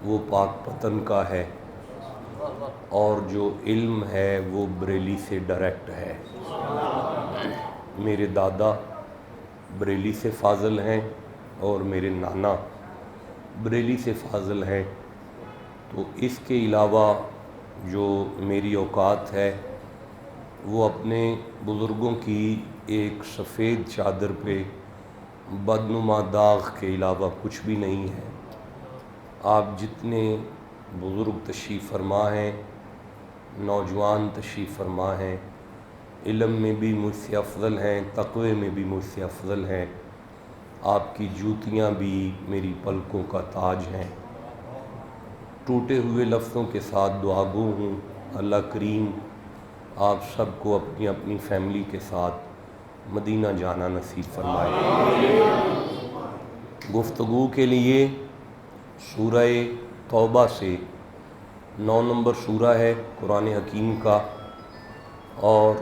وہ پاک پتن کا ہے، اور جو علم ہے وہ بریلی سے ڈائریکٹ ہے۔ میرے دادا بریلی سے فاضل ہیں اور میرے نانا بریلی سے فاضل ہیں، تو اس کے علاوہ جو میری اوقات ہے وہ اپنے بزرگوں کی ایک سفید چادر پہ بدنما داغ کے علاوہ کچھ بھی نہیں ہے۔ آپ جتنے بزرگ تشریف فرما ہیں، نوجوان تشریف فرما ہیں، علم میں بھی مجھ سے افضل ہیں، تقوی میں بھی مجھ سے افضل ہیں، آپ کی جوتیاں بھی میری پلکوں کا تاج ہیں۔ ٹوٹے ہوئے لفظوں کے ساتھ دعا گو ہوں، اللہ کریم آپ سب کو اپنی اپنی فیملی کے ساتھ مدینہ جانا نصیب فرمائے۔ گفتگو کے لیے سورہ توبہ سے 9 نمبر سورہ ہے قرآن حکیم کا، اور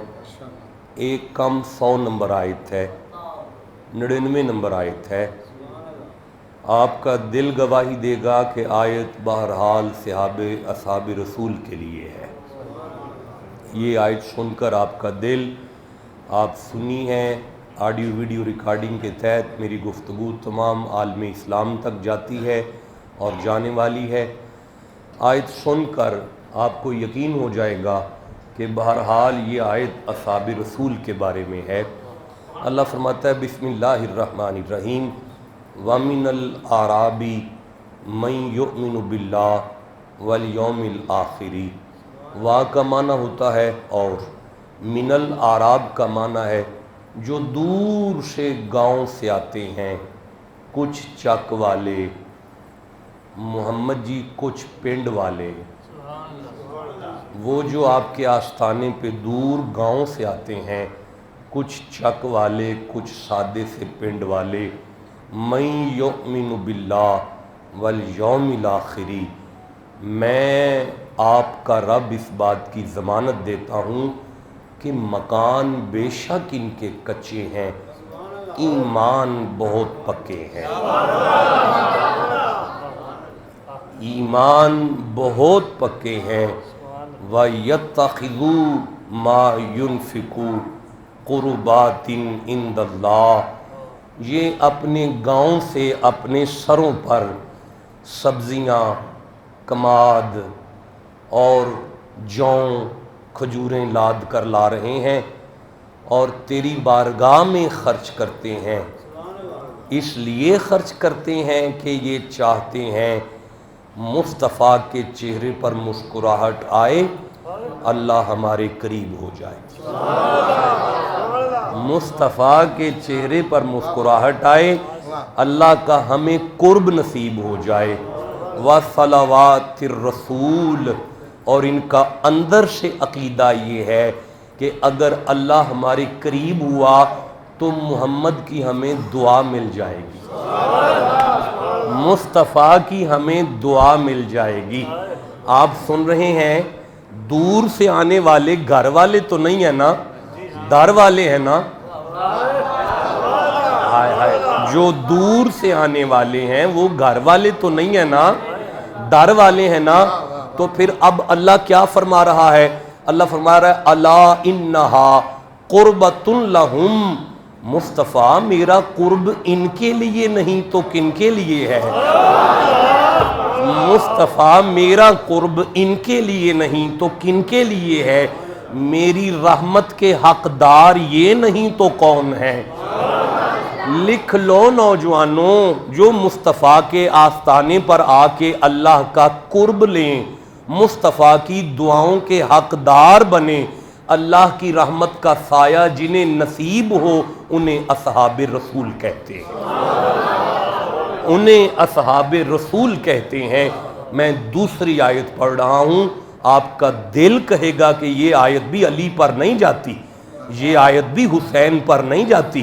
ایک کم 100 نمبر آیت ہے، 99 نمبر آیت ہے۔ آپ کا دل گواہی دے گا کہ آیت بہرحال اصحاب رسول کے لیے ہے۔ یہ آیت سن کر آپ کا دل، آپ سنی ہے، آڈیو ویڈیو ریکارڈنگ کے تحت میری گفتگو تمام عالم اسلام تک جاتی ہے اور جانے والی ہے۔ آیت سن کر آپ کو یقین ہو جائے گا کہ بہرحال یہ آیت اصحاب رسول کے بارے میں ہے۔ اللہ فرماتا ہے بسم اللہ الرحمن الرحیم وَمِنَ الْأَعْرَابِ مَن يُؤْمِنُ بِاللَّهِ وَالْيَوْمِ الْآخِرِ۔ وا کا معنی ہوتا ہے اور، من الاعراب کا معنی ہے جو دور سے گاؤں سے آتے ہیں، کچھ چک والے، محمد جی کچھ پنڈ والے، وہ جو آپ کے آستانے پہ دور گاؤں سے آتے ہیں، کچھ چک والے، کچھ سادے سے پنڈ والے، من یؤمن باللہ والیوم الآخر، میں آپ کا رب اس بات کی ضمانت دیتا ہوں کہ مکان بے شک ان کے کچے ہیں، ایمان بہت پکے ہیں۔ ایمان بہت پکے ہیں۔ وَيَتَّخِذُوا مَا يُنْفِقُوا قُرُبَاتٍ عِنْدَ اللَّهِ، یہ اپنے گاؤں سے اپنے سروں پر سبزیاں، کماد اور جوں، کھجوریں لاد کر لا رہے ہیں اور تیری بارگاہ میں خرچ کرتے ہیں۔ اس لیے خرچ کرتے ہیں کہ یہ چاہتے ہیں مصطفیٰ کے چہرے پر مسکراہٹ آئے، اللہ ہمارے قریب ہو جائے۔ مصطفیٰ کے چہرے پر مسکراہٹ آئے، اللہ کا ہمیں قرب نصیب ہو جائے۔ وصلوات الرسول، اور ان کا اندر سے عقیدہ یہ ہے کہ اگر اللہ ہمارے قریب ہوا تو محمد کی ہمیں دعا مل جائے گی، مصطفیٰ کی ہمیں دعا مل جائے گی۔ آپ سن رہے ہیں دور سے آنے والے گھر والے تو نہیں ہیں نا، در والے ہیں نا؟ جو دور سے آنے والے ہیں وہ گھر والے تو نہیں ہیں نا، در والے ہیں نا؟ تو پھر اب اللہ کیا فرما رہا ہے؟ اللہ فرما رہا ہے الا انہا قربۃ لہم، مصطفیٰ میرا قرب ان کے لیے نہیں تو کن کے لیے ہے؟ مصطفیٰ میرا قرب ان کے لیے نہیں تو کن کے لیے ہے؟ میری رحمت کے حقدار یہ نہیں تو کون ہے؟ لکھ لو نوجوانوں، جو مصطفیٰ کے آستانے پر آ کے اللہ کا قرب لیں، مصطفیٰ کی دعاؤں کے حقدار بنیں، اللہ کی رحمت کا سایہ جنہیں نصیب ہو انہیں اصحاب رسول کہتے ہیں، انہیں اصحاب رسول کہتے ہیں۔ میں دوسری آیت پڑھ رہا ہوں، آپ کا دل کہے گا کہ یہ آیت بھی علی پر نہیں جاتی، یہ آیت بھی حسین پر نہیں جاتی،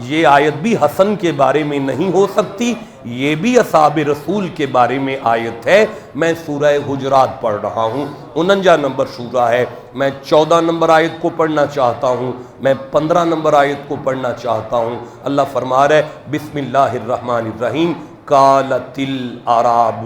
یہ آیت بھی حسن کے بارے میں نہیں ہو سکتی، یہ بھی اصحاب رسول کے بارے میں آیت ہے۔ میں سورہ حجرات پڑھ رہا ہوں، 49 نمبر سورہ ہے، میں 14 نمبر آیت کو پڑھنا چاہتا ہوں، میں 15 نمبر آیت کو پڑھنا چاہتا ہوں۔ اللہ فرما رہا ہے بسم اللہ الرحمن الرحیم قالت الاعراب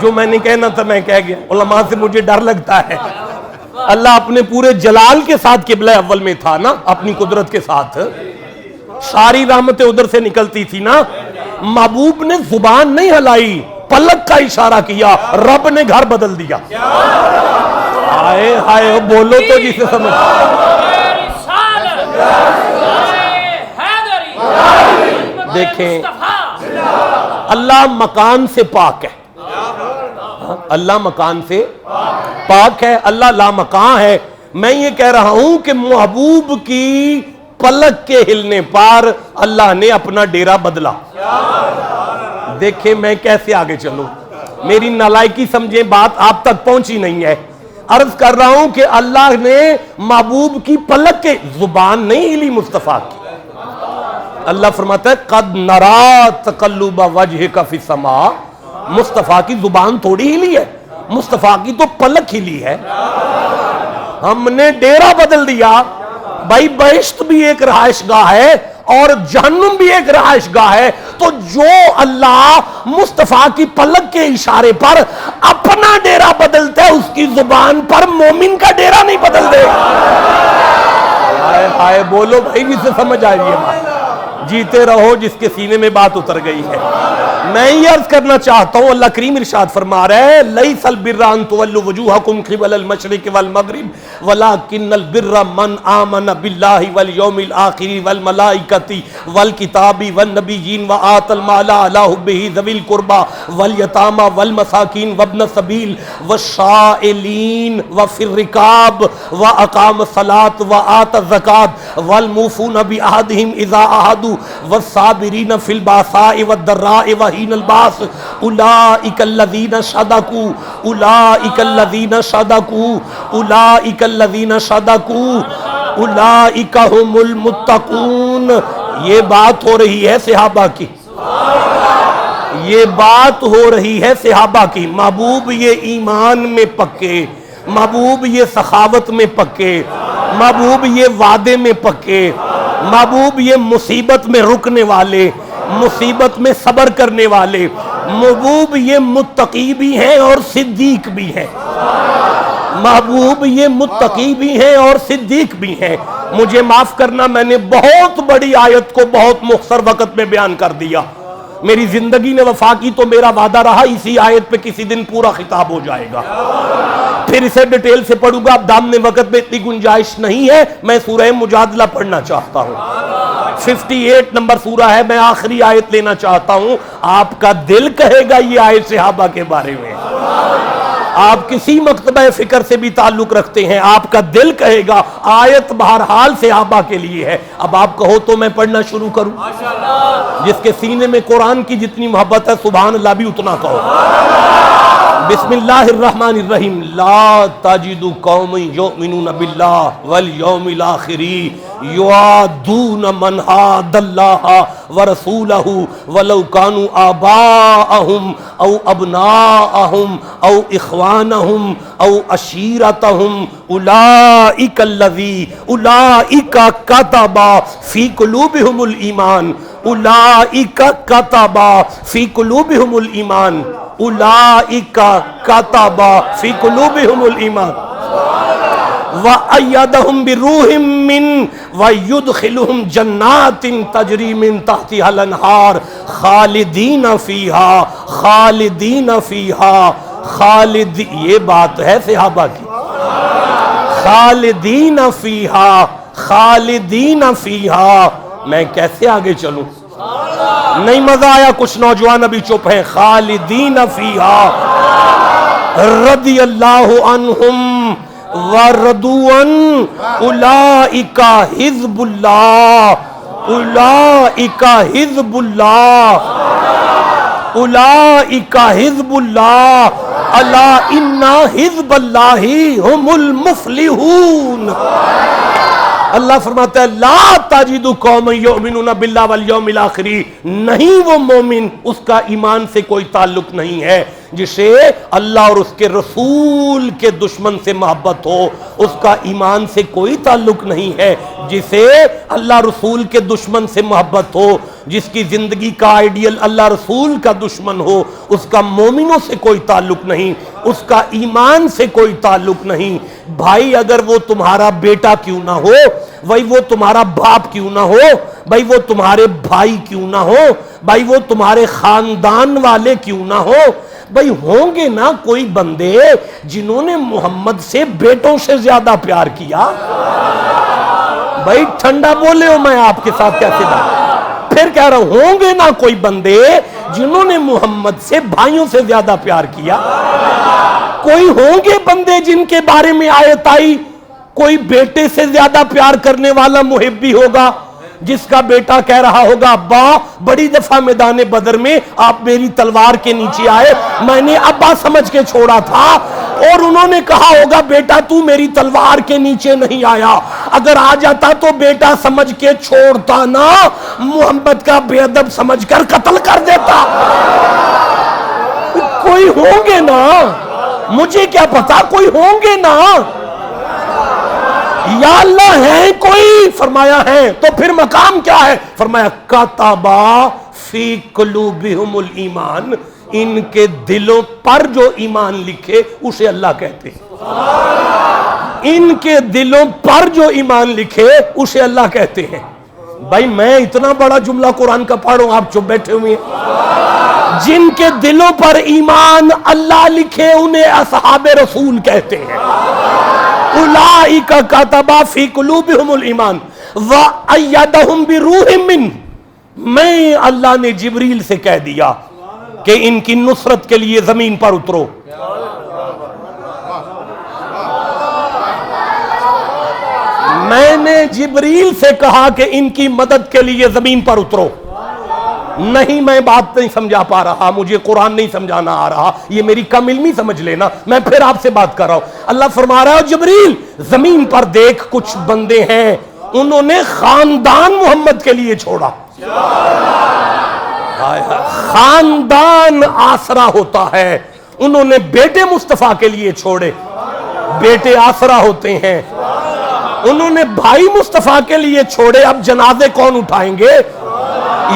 جو میں نے کہنا تھا میں کہہ گیا. علماء سے مجھے ڈر لگتا ہے. اللہ اپنے پورے جلال کے ساتھ قبلہ اول میں تھا نا, اپنی قدرت کے ساتھ ساری رحمتیں ادھر سے نکلتی تھی نا. محبوب نے زبان نہیں ہلائی, پلک کا اشارہ کیا, رب نے گھر بدل دیا. ہائے ہائے بولو تو جسے سمجھ. دیکھیں اللہ مکان سے پاک ہے, اللہ مکان سے پاک ہے, اللہ لا مکان ہے. میں یہ کہہ رہا ہوں کہ محبوب کی پلک کے ہلنے پار اللہ نے اپنا ڈیرا بدلا. دیکھیں میں کیسے آگے چلوں, میری نالائکی سمجھیں, بات آپ تک پہنچی نہیں ہے. عرض کر رہا ہوں کہ اللہ نے محبوب کی پلک کے, زبان نہیں ہلی مصطفیٰ کی. اللہ فرماتا ہے قد نرا تقلب وجہک فی السماء, مصطفیٰ کی زبان تھوڑی ہلی ہے, مصطفیٰ کی تو پلک ہلی ہے. ہم نے ڈیرا بدل دیا. بھائی بہشت بھی ایک رہائش گاہ ہے اور جہنم بھی ایک رہائش گاہ ہے, تو جو اللہ مصطفیٰ کی پلک کے اشارے پر اپنا ڈیرا بدلتا ہے, اس کی زبان پر مومن کا ڈیرا نہیں بدل دے. ہائے بولو بھائی, جسے سمجھ آ رہی ہے بات. جیتے رہو جس کے سینے میں بات اتر گئی ہے. میں یہ عرض کرنا چاہتا ہوں, اللہ کریم ارشاد فرما رہا ہے لیس البر ان تولوا وجوہکم قبل المشرق والمغرب ولکن البر من آمن باللہ والیوم الآخر والملائکۃ والکتاب والنبیین وآتى المال علی حبہ ذوی القربى والیتامى والمساکین وابن السبیل والسائلین وفی الرکاب واقام الصلاۃ وآتى الزکاۃ والموفون بعہدہم اذا عاہدوا والصابرین فی الباساء والضراء وحین الباس اولئک الذین صدقوا اولئک الذین صدقوا اولئک الذین صدقوا اولئک هم المتقون. یہ بات ہو رہی ہے صحابہ کی, یہ بات ہو رہی ہے صحابہ کی. محبوب یہ ایمان میں پکے, محبوب یہ سخاوت میں پکے, محبوب یہ وعدے میں پکے, محبوب یہ مصیبت میں رکنے والے, مصیبت میں صبر کرنے والے. محبوب یہ متقی بھی ہیں اور صدیق بھی ہیں. محبوب یہ متقی بھی ہیں اور صدیق بھی ہیں. مجھے معاف کرنا, میں نے بہت بڑی آیت کو بہت مختصر وقت میں بیان کر دیا. میری زندگی نے وفا کی تو میرا وعدہ رہا اسی آیت پہ کسی دن پورا خطاب ہو جائے گا. پھر اسے ڈیٹیل سے پڑھوں گا, اب دامن وقت میں اتنی گنجائش نہیں ہے. میں سورہ مجادلہ پڑھنا چاہتا ہوں, 58 نمبر سورہ ہے, میں آخری آیت لینا چاہتا ہوں. آپ کا دل کہے گا یہ آیت صحابہ کے بارے میں. آپ کسی مکتبہ فکر سے بھی تعلق رکھتے ہیں, آپ کا دل کہے گا آیت بہرحال صحابہ کے لیے ہے. اب آپ کہو تو میں پڑھنا شروع کروں. جس کے سینے میں قرآن کی جتنی محبت ہے سبحان اللہ بھی اتنا کہو. بسم اللہ الرحمن الرحیم. لا تجد قوم یؤمنون باللہ والیوم الآخر یوادون من حاد اللہ ورسولہ ولو کانوا آباءہم او ابناءہم او اخوانہم او عشیرتہم اولئک کتب فی قلوبہم الایمان اولئک کتب فی قلوبہم الایمان اولئک کتب فی قلوبہم الایمان وَأَيَّدَهُمْ بِرُوحٍ مِّنْهُ وَيُدْخِلُهُمْ جَنَّاتٍ تَجْرِي مِن تَحْتِهَا الْأَنْهَارُ خَالِدِينَ فِيهَا. یہ بات ہے صحابہ کی. خالدین فیہا. میں کیسے آگے چلوں, نہیں مزہ آیا, کچھ نوجوان ابھی چپ ہیں. خالدین فیہا رضی اللہ عنہم وردوان اولئک حزب اللہ اولئک حزب اللہ اولئک حزب اللہ الا ان حزب اللہ هم المفلحون. اللہ فرماتا ہے لا تجد قوم یؤمنون باللہ والیوم الآخر. نہیں وہ مومن, اس کا ایمان سے کوئی تعلق نہیں ہے جسے اللہ اور اس کے رسول کے دشمن سے محبت ہو. اس کا ایمان سے کوئی تعلق نہیں ہے جسے اللہ رسول کے دشمن سے محبت ہو. جس کی زندگی کا آئیڈیل اللہ رسول کا دشمن ہو، اس کا مومنوں سے کوئی تعلق نہیں، اس کا ایمان سے کوئی تعلق نہیں۔ بھائی اگر وہ تمہارا بیٹا کیوں نہ ہو، بھائی وہ تمہارا باپ کیوں نہ ہو، بھائی وہ تمہارے بھائی کیوں نہ ہو، بھائی وہ تمہارے خاندان والے کیوں نہ ہو، بھائی ہوں گے نا کوئی بندے جنہوں نے محمد سے بیٹوں سے زیادہ پیار کیا۔ بھائی ٹھنڈا بولے ہو، میں آپ کے ساتھ کیسے بات، پھر کہہ رہا ہوں گے نا کوئی بندے جنہوں نے محمد سے بھائیوں سے زیادہ پیار کیا۔ کوئی ہوں گے بندے جن کے بارے میں آیت آئی کوئی بیٹے سے زیادہ پیار کرنے والا محب بھی ہوگا، جس کا بیٹا کہہ رہا ہوگا ابا بڑی دفعہ میدان بدر میں آپ میری تلوار کے نیچے آئے، میں نے ابا سمجھ کے چھوڑا تھا، اور انہوں نے کہا ہوگا بیٹا تو میری تلوار کے نیچے نہیں آیا، اگر آ جاتا تو بیٹا سمجھ کے چھوڑتا نا، محمد کا بے ادب سمجھ کر قتل کر دیتا۔ کوئی ہوں گے نا، مجھے کیا پتا، کوئی ہوں گے نا۔ یا اللہ ہے کوئی، فرمایا ہے، تو پھر مقام کیا ہے؟ فرمایا کتبا فی قلوبہم الایمان، ان کے دلوں پر جو ایمان لکھے اسے اللہ کہتے ہیں۔ ان کے دلوں پر جو ایمان لکھے اسے اللہ کہتے ہیں۔ بھائی میں اتنا بڑا جملہ قرآن کا پڑھوں، آپ چپ بیٹھے ہوئے ہیں۔ جن کے دلوں پر ایمان اللہ لکھے انہیں اصحاب رسول کہتے ہیں۔ اولئک کتب فی قلوبہم الایمان وأیدہم بروح منہ، میں اللہ نے جبریل سے کہہ دیا کہ ان کی نصرت کے لیے زمین پر اترو۔ میں نے جبریل سے کہا کہ ان کی مدد کے لیے زمین پر اترو۔ نہیں میں بات نہیں سمجھا پا رہا، مجھے قرآن نہیں سمجھانا آ رہا، یہ میری کم علمی سمجھ لینا، میں پھر آپ سے بات کر رہا ہوں۔ اللہ فرما رہا ہے جبریل زمین پر دیکھ کچھ بندے ہیں انہوں نے خاندان محمد کے لیے چھوڑا۔ خاندان آسرا ہوتا ہے، انہوں نے بیٹے مصطفیٰ کے لیے چھوڑے، بیٹے آسرا ہوتے ہیں۔ انہوں نے بھائی مصطفیٰ کے لیے چھوڑے، اب جنازے کون اٹھائیں گے؟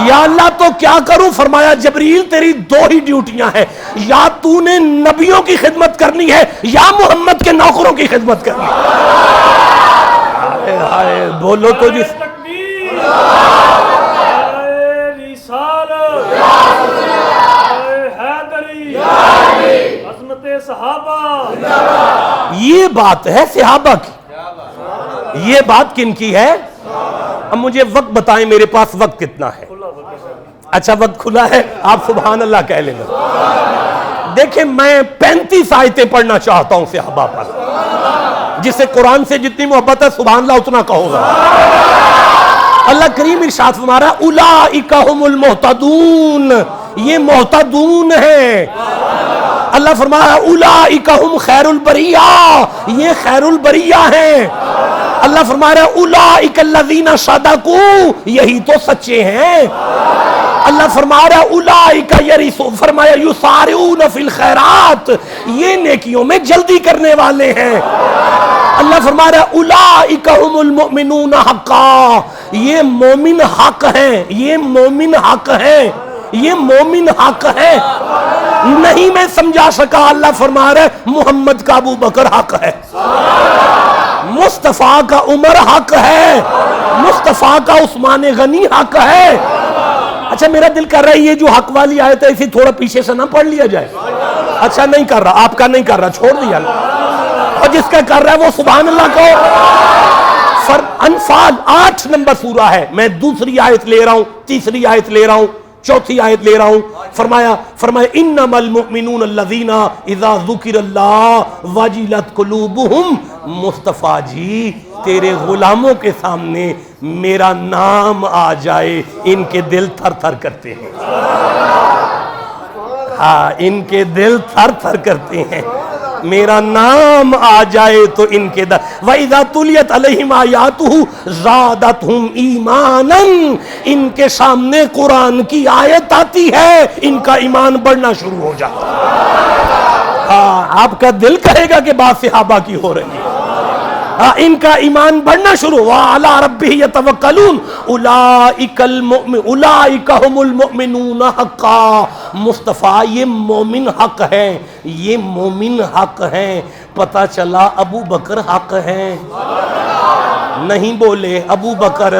یا اللہ تو کیا کروں؟ فرمایا جبریل تیری دو ہی ڈیوٹیاں ہیں، یا تو نے نبیوں کی خدمت کرنی ہے یا محمد کے نوکروں کی خدمت کرنی ہے۔ بولو تو جس یہ بات ہے صحابہ کی، یہ بات کن کی ہے؟ اب مجھے وقت بتائیں، میرے پاس وقت کتنا ہے؟ اچھا وقت کھلا ہے، آپ سبحان اللہ کہہ لیں گے۔ دیکھیں میں 35 آیتیں پڑھنا چاہتا ہوں صحابہ پر، جسے قرآن سے جتنی محبت ہے سبحان اللہ اتنا کہو گا۔ اللہ کریم ارشاد فرما رہا ہے اولئک ھم المہتدون، یہ محتدون ہیں۔ اللہ فرما رہا ہے اولئک ھم خیر البریہ، یہ خیر البریہ ہیں۔ اللہ فرما رہا ہے اولئک الذین صدقوا، یہی تو سچے ہیں۔ اللہ فرما رہا ہے اولئک یرثون، فرمایا یسارعون فی الخیرات، یہ نیکیوں میں جلدی کرنے والے ہیں۔ اللہ فرما رہا ہے اولئک ھم المؤمنون حقا، یہ مومن حق ہیں، یہ مومن حق ہیں، یہ مومن حق ہے۔ نہیں میں سمجھا سکا، اللہ فرما رہا ہے محمد کا ابو بکر حق ہے، مصطفیٰ کا عمر حق ہے، مصطفیٰ کا عثمان غنی حق ہے۔ اچھا میرا دل کر رہا ہے یہ جو حق والی آیت ہے اسی تھوڑا پیچھے سے نہ پڑھ لیا جائے۔ اچھا نہیں کر رہا، آپ کا نہیں کر رہا، چھوڑ دیا نا، اور جس کا کر رہا ہے وہ سبحان اللہ کہو۔ انفال 8 نمبر سورہ ہے، میں دوسری آیت لے رہا ہوں، تیسری آیت لے رہا ہوں، چوتھی آیت لے رہا ہوں۔ فرمایا انما المؤمنون الذین اذا ذکر اللہ وجلت قلوبہم، مصطفیٰ جی تیرے غلاموں کے سامنے میرا نام آ جائے ان کے دل تھر تھر کرتے ہیں۔ ہاں ان کے دل تھر تھر کرتے ہیں، میرا نام آ جائے تو ان کے دل۔ وَإِذَا تُلِيَتْ عَلَيْهِمْ آيَاتُهُ زَادَتْهُمْ إِيمَانًا، ان کے سامنے قرآن کی آیت آتی ہے ان کا ایمان بڑھنا شروع ہو جاتا ہے۔ ہاں آپ کا دل کہے گا کہ بات صحابہ کی ہو رہی ہے۔ ان کا ایمان بڑھنا شروع ہوا. وَعَلَىٰ رَبِّهِ يَتَوَكَّلُونَ اولئک هم المؤمنون حقا. مصطفیٰ یہ مومن حق ہیں، یہ مومن حق ہیں. پتہ چلا ابو بکر حق ہیں. نہیں بولے ابو بکر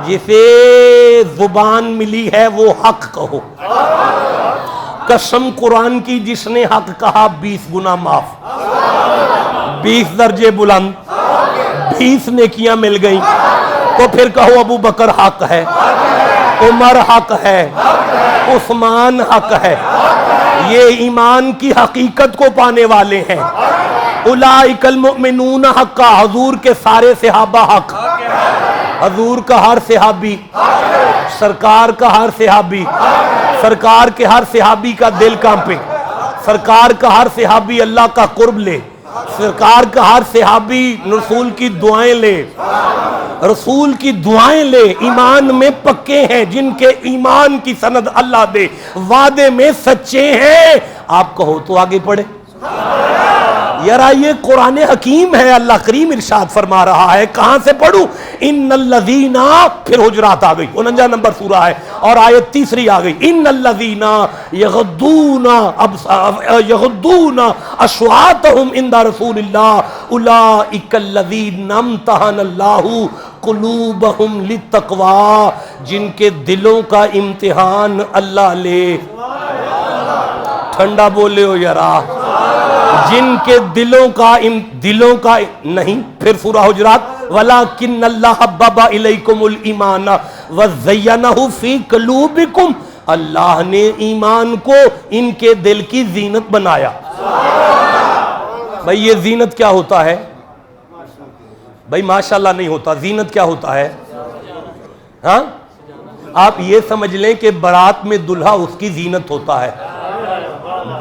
جسے زبان ملی ہے وہ حق کہو. قسم قرآن کی جس نے حق کہا 20 گنا معاف، 20 درجے بلند، 20 نیکیاں مل گئیں. تو پھر کہو ابو بکر حق ہے، عمر حق ہے، عثمان حق ہے. یہ ایمان کی حقیقت کو پانے والے ہیں. اولئک المؤمنون حقا. حضور کے سارے صحابہ حق، حضور کا ہر صحابی، سرکار کا ہر صحابی، سرکار کے ہر صحابی کا دل کانپے، سرکار کا ہر صحابی اللہ کا قرب لے، سرکار کا ہر صحابی رسول کی دعائیں لے، رسول کی دعائیں لے. ایمان میں پکے ہیں، جن کے ایمان کی سند اللہ دے، وعدے میں سچے ہیں. آپ کہو تو آگے پڑھے. یارا یہ قرآن حکیم ہے. اللہ کریم ارشاد فرما رہا ہے. کہاں سے پڑھوں؟ ان الذین، پھر حجرات آ گئی، 49 نمبر سورہ ہے اور آیت تیسری آ گئی. ان الذین یغضون اصواتهم عند رسول اللہ اولئک الذین امتحن اللہ قلوبہم للتقوی. جن کے دلوں کا امتحان اللہ لے. ٹھنڈا بولے ہو یارا. جن کے دلوں کا نہیں. پھر سورہ حجرات وَلَكِنَّ اللَّهَ حَبَّبَ إِلَيْكُمُ الْإِيمَانَ وَزَيَّنَهُ فِي قُلُوبِكُمْ. اللہ نے ایمان کو ان کے دل کی زینت بنایا. بھئی یہ زینت کیا ہوتا ہے؟ بھئی ماشاءاللہ نہیں ہوتا. زینت کیا ہوتا ہے؟ ہاں آپ یہ سمجھ لیں کہ بارات میں دلہا اس کی زینت ہوتا ہے.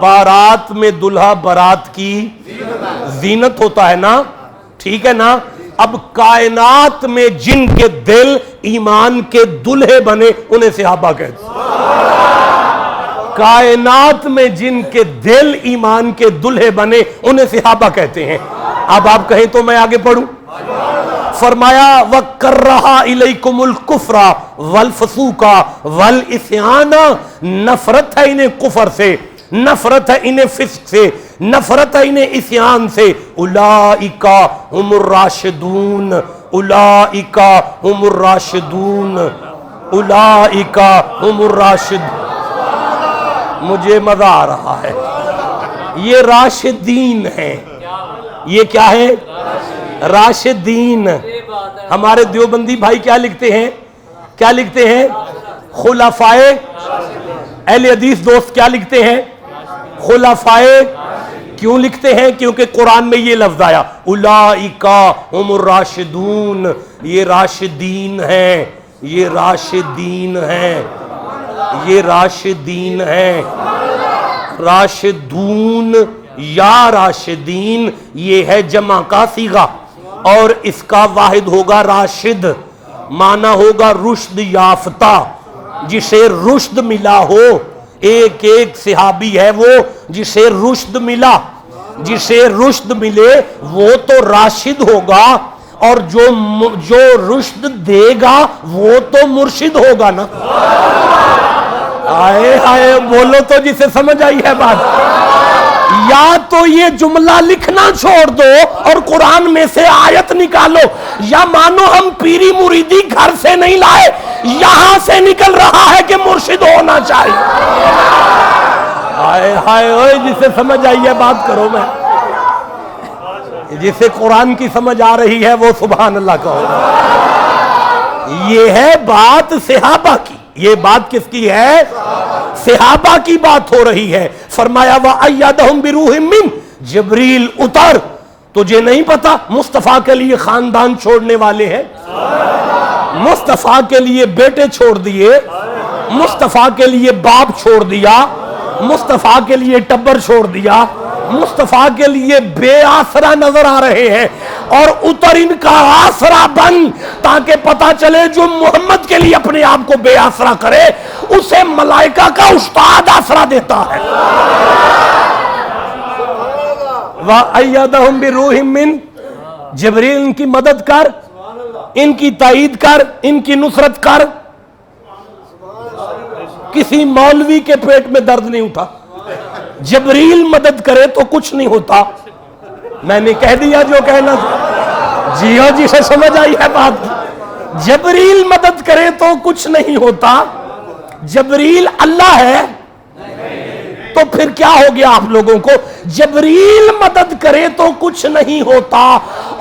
بارات میں دلہا بارات کی زینت ہوتا ہے نا. ٹھیک ہے نا. اب کائنات میں جن کے دل ایمان کے دلہے بنے انہیں صحابہ کہتے ہیں. کائنات میں جن کے دل ایمان کے دلہے بنے انہیں صحابہ کہتے ہیں. اب آپ کہیں تو میں آگے پڑھوں. فرمایا وَكَرَّهَ إِلَيْكُمُ الْكُفْرَ وَالْفُسُوقَ وَالْعِصْيَانَ. نفرت ہے انہیں کفر سے، نفرت ہے انہیں فسق سے، نفرت ہے انہیں عصیان سے. اولئک هم الراشدون، اولئک هم الراشدون، اولئک هم الراشدون. مجھے مزہ آ رہا ہے. یہ راشدین ہیں. یہ کیا ہے؟ راشدین. ہمارے دیوبندی بھائی کیا لکھتے ہیں؟ کیا لکھتے ہیں؟ خلفائے. اہل حدیث دوست کیا لکھتے ہیں؟ خلفائے. کیوں لکھتے ہیں؟ کیونکہ قرآن میں یہ لفظ آیا اولئک هم الراشدون. یہ راشدین ہیں، یہ راشدین ہیں، یہ راشدین ہیں. راشدون یا راشدین یہ ہے جمع کا صیغہ اور اس کا واحد ہوگا راشد. معنی ہوگا رشد یافتہ، جسے رشد ملا ہو. ایک ایک صحابی ہے وہ جسے رشد ملا. جسے رشد ملے وہ تو راشد ہوگا، اور جو رشد دے گا وہ تو مرشد ہوگا نا. آئے آئے بولو تو جسے سمجھ آئی ہے بات. یا تو یہ جملہ لکھنا چھوڑ دو اور قرآن میں سے آیت نکالو، یا مانو ہم پیری مریدی گھر سے نہیں لائے، یہاں سے نکل رہا ہے کہ مرشد ہونا چاہیے. ہائے ہائے اوئے جسے سمجھ آئی ہے بات کرو. میں جسے قرآن کی سمجھ آ رہی ہے وہ سبحان اللہ کہو. یہ ہے بات صحابہ کی. یہ بات کس کی ہے؟ صحابہ کی بات ہو رہی ہے. فرمایا وَأَيَّدَهُمْ بِرُوحٍ مِّنْ. جبریل اتر. تجھے نہیں پتا مصطفیٰ کے لیے خاندان چھوڑنے والے ہیں؟ مصطفیٰ کے لیے بیٹے چھوڑ دیے، مصطفیٰ کے لیے باپ چھوڑ دیا، مصطفیٰ کے لیے ٹبر چھوڑ دیا، مصطفیٰ کے لیے بے آسرا نظر آ رہے ہیں. اور اتر ان کا آسرا بن، تاکہ پتا چلے جو محمد کے لیے اپنے آپ کو بے آسرا کرے اسے ملائکہ کا استاد آسرا دیتا ہے. وَأَيَّدَهُمْ بِرُوحٍ مِّنْ. جبریل ان کی مدد کر، ان کی تائید کر، ان کی نصرت کر. کسی مولوی کے پیٹ میں درد نہیں اٹھا. جبریل مدد کرے تو کچھ نہیں ہوتا. میں نے کہہ دیا جو کہنا. جیو جی سے سمجھ آئی ہے بات. جبریل مدد کرے تو کچھ نہیں ہوتا. جبریل اللہ ہے تو پھر کیا ہو گیا آپ لوگوں کو؟ جبریل مدد کرے تو کچھ نہیں ہوتا.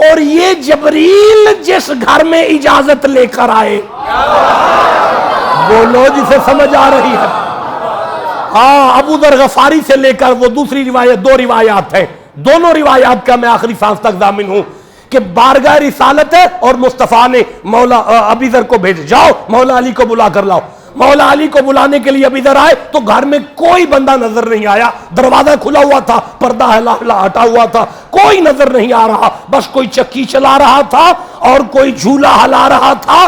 اور یہ جبریل جس گھر میں اجازت لے کر آئے، بولو جسے سمجھ آ رہی ہے. ہاں، ابو ذر غفاری سے لے کر وہ دوسری روایت، 2 روایات ہیں، دونوں روایات کا میں آخری سانس تک ضامن ہوں کہ بارگاہ رسالت ہے اور مصطفیٰ نے مولا ابی ذر کو بھیج، جاؤ مولا علی کو بلا کر لاؤ. مولا علی کو بلانے کے لیے ابی ذر آئے تو گھر میں کوئی بندہ نظر نہیں آیا. دروازہ کھلا ہوا تھا، پردہ ہٹا ہوا تھا، کوئی نظر نہیں آ رہا. بس کوئی چکی چلا رہا تھا اور کوئی جھولا ہلا رہا تھا.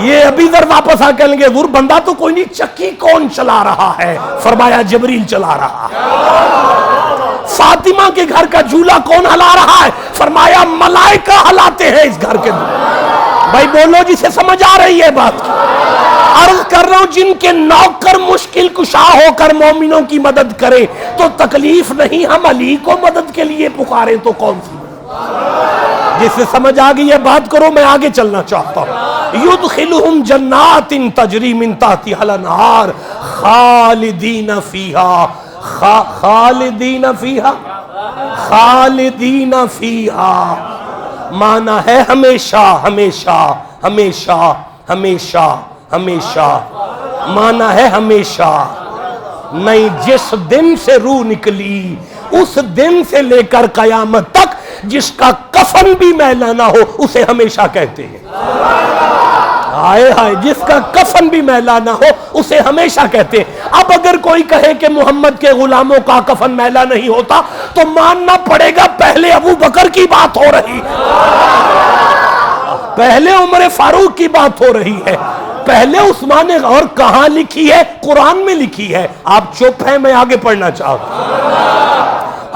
یہ ابی ذر واپس آ کے کہیں گے حضور بندہ تو کوئی نہیں، چکی کون چلا رہا ہے؟ فرمایا جبریل چلا رہا ہے. فاطمہ کے گھر کا جھولا کون ہلا رہا ہے؟ فرمایا ملائکہ ہلاتے ہیں اس گھر کے. بھائی بولو جسے سمجھ آ رہی ہے بات. عرض کر رہا ہوں جن کے نوکر مشکل کشا ہو کر مومنوں کی مدد کریں تو تکلیف نہیں، ہم علی کو مدد کے لیے پکاریں تو کون سی؟ جسے سمجھ آ گئی ہے بات کرو، میں آگے چلنا چاہتا ہوں. یدخلہم جنات تجری من تحتہا الانہار خالدین فیہا. خالدین فیہا، خالدین فیہا معنی ہے ہمیشہ ہمیشہ ہمیشہ ہمیشہ ہمیشہ. معنی ہے ہمیشہ نہیں. جس دن سے روح نکلی اس دن سے لے کر قیامت تک جس کا کفن بھی میلا نہ ہو اسے ہمیشہ کہتے ہیں. ہائے ہائے، جس کا کفن بھی میلا نہ ہو اسے ہمیشہ کہتے ہیں. اب اگر کوئی کہے کہ محمد کے غلاموں کا کفن میلا نہیں ہوتا تو ماننا پڑے گا پہلے ابو بکر کی بات ہو رہی ہے، پہلے عمر فاروق کی بات ہو رہی ہے، پہلے عثمان. اور کہاں لکھی ہے؟ قرآن میں لکھی ہے. آپ چپ ہیں، میں آگے پڑھنا چاہتا ہوں.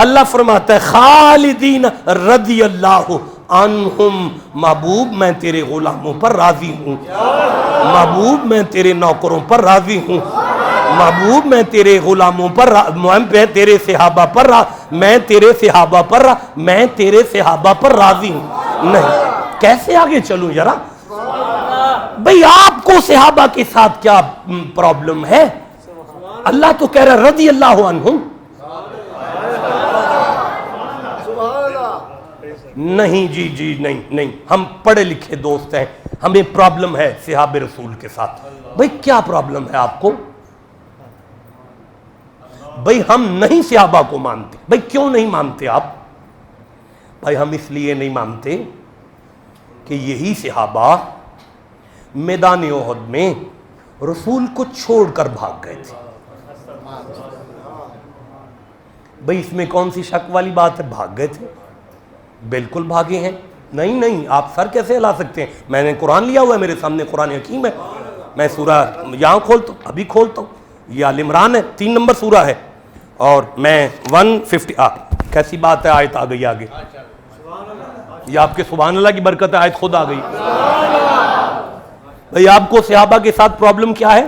اللہ فرماتا ہے خالدین رضی اللہ عنہم. محبوب میں تیرے غلاموں پر راضی ہوں، محبوب میں تیرے نوکروں پر راضی ہوں، محبوب میں تیرے غلاموں پر میں تیرے صحابہ پر میں تیرے صحابہ پر راضی ہوں. نہیں، کیسے آگے چلوں ذرا؟ بھئی آپ کو صحابہ کے ساتھ کیا پرابلم ہے؟ اللہ تو کہہ رہا رضی اللہ عنہم. نہیں جی نہیں، ہم پڑھے لکھے دوست ہیں، ہمیں پرابلم ہے صحابہ رسول کے ساتھ. بھئی کیا پرابلم ہے آپ کو؟ بھئی ہم نہیں صحابہ کو مانتے. بھئی کیوں نہیں مانتے آپ؟ بھئی ہم اس لیے نہیں مانتے کہ یہی صحابہ میدان احد میں رسول کو چھوڑ کر بھاگ گئے تھے. بھئی اس میں کون سی شک والی بات ہے؟ بھاگ گئے تھے، بالکل بھاگے ہیں. نہیں، آپ سر کیسے ہلا سکتے ہیں؟ میں نے قرآن لیا ہوا ہے میرے سامنے، قرآن حکیم ہے. میں سورہ یہاں کھولتا ہوں، ابھی کھولتا ہوں. یہ آل عمران ہے، 3 نمبر سورہ ہے، اور میں 150. کیسی بات ہے، آیت آ گئی آگے. یہ آپ کے سبحان اللہ کی برکت ہے، آیت خود آ گئی. بھئی آپ کو صحابہ کے ساتھ پرابلم کیا ہے؟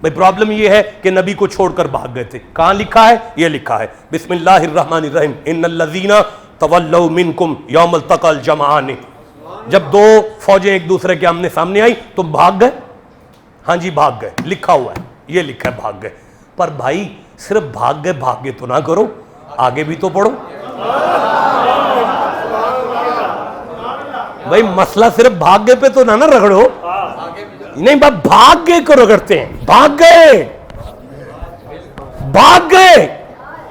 بھئی پرابلم یہ ہے کہ نبی کو چھوڑ کر بھاگ گئے تھے. کہاں لکھا ہے؟ یہ لکھا ہے بسم اللہ الرحمن الرحیم ان الذین تولوا منکم یوم التقى الجمعان. جب 2 فوجیں ایک دوسرے کے آمنے سامنے آئی تو بھاگ گئے. ہاں جی بھاگ گئے، لکھا ہوا ہے، یہ لکھا ہے بھاگ گئے. پر بھائی صرف بھاگ گئے تو نہ کرو، آگے بھی تو پڑھو. بھائی مسئلہ صرف بھاگ گئے پہ تو نہ رگڑو. نہیں، بھاگ گئے کو رگڑتے ہیں. بھاگ گئے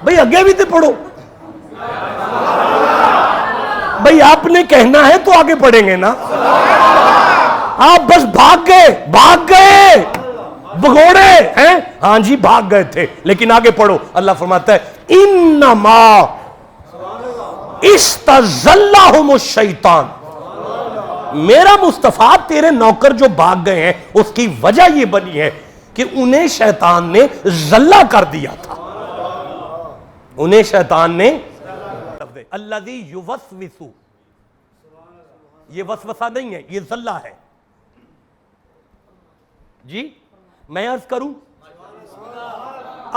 بھئی آگے بھی تو پڑھو. بھئی آپ نے کہنا ہے تو آگے پڑھیں گے نا. آپ بس بھاگ گئے بگوڑے ہیں. ہاں جی بھاگ گئے تھے، لیکن آگے پڑھو. اللہ فرماتا ہے انما استزلہم الشیطان. میرا مصطفیٰ تیرے نوکر جو بھاگ گئے ہیں اس کی وجہ یہ بنی ہے کہ انہیں شیطان نے ذلہ کر دیا تھا. انہیں شیطان نے ہے الذی یوسوس، یہ وسوسہ نہیں ہے، یہ ذلہ ہے. جی میں عرض کروں،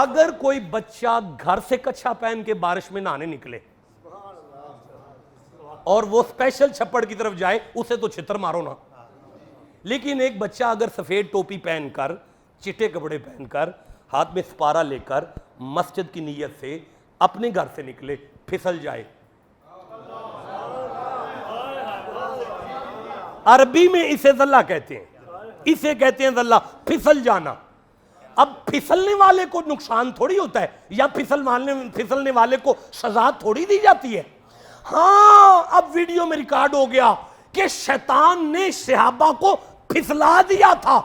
اگر کوئی بچہ گھر سے کچھا پہن کے بارش میں نہانے نکلے اور وہ اسپیشل چھپڑ کی طرف جائے، اسے تو چھتر مارو نا. لیکن ایک بچہ اگر سفید ٹوپی پہن کر، چٹے کپڑے پہن کر، ہاتھ میں سپارہ لے کر مسجد کی نیت سے اپنے گھر سے نکلے، پھسل جائے، عربی میں اسے ذلہ کہتے ہیں، اسے کہتے ہیں ذلہ، پھسل جانا. اب پھسلنے والے کو نقصان تھوڑی ہوتا ہے، یا پھسلنے والے کو سزا تھوڑی دی جاتی ہے. ہاں اب ویڈیو میں ریکارڈ ہو گیا کہ شیطان نے صحابہ کو پھسلا دیا تھا،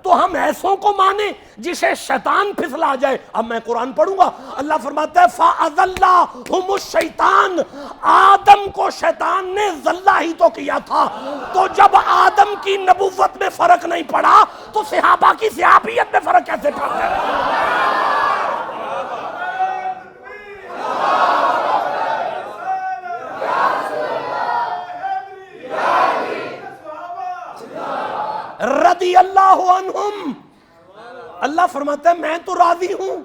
تو ہم ایسوں کو مانیں جسے شیطان پھسلا جائے. اب میں قرآن پڑھوں گا، اللہ فرماتا ہے فَأَذَلَّهُمُ الشَّيْطَانُ، آدم کو شیطان نے ذلہ ہی تو کیا تھا. تو جب آدم کی نبوت میں فرق نہیں پڑا تو صحابہ کی صحابیت میں فرق کیسے پڑ گیا؟ رضی اللہ عنہم، اللہ فرماتا ہے میں تو راضی ہوں.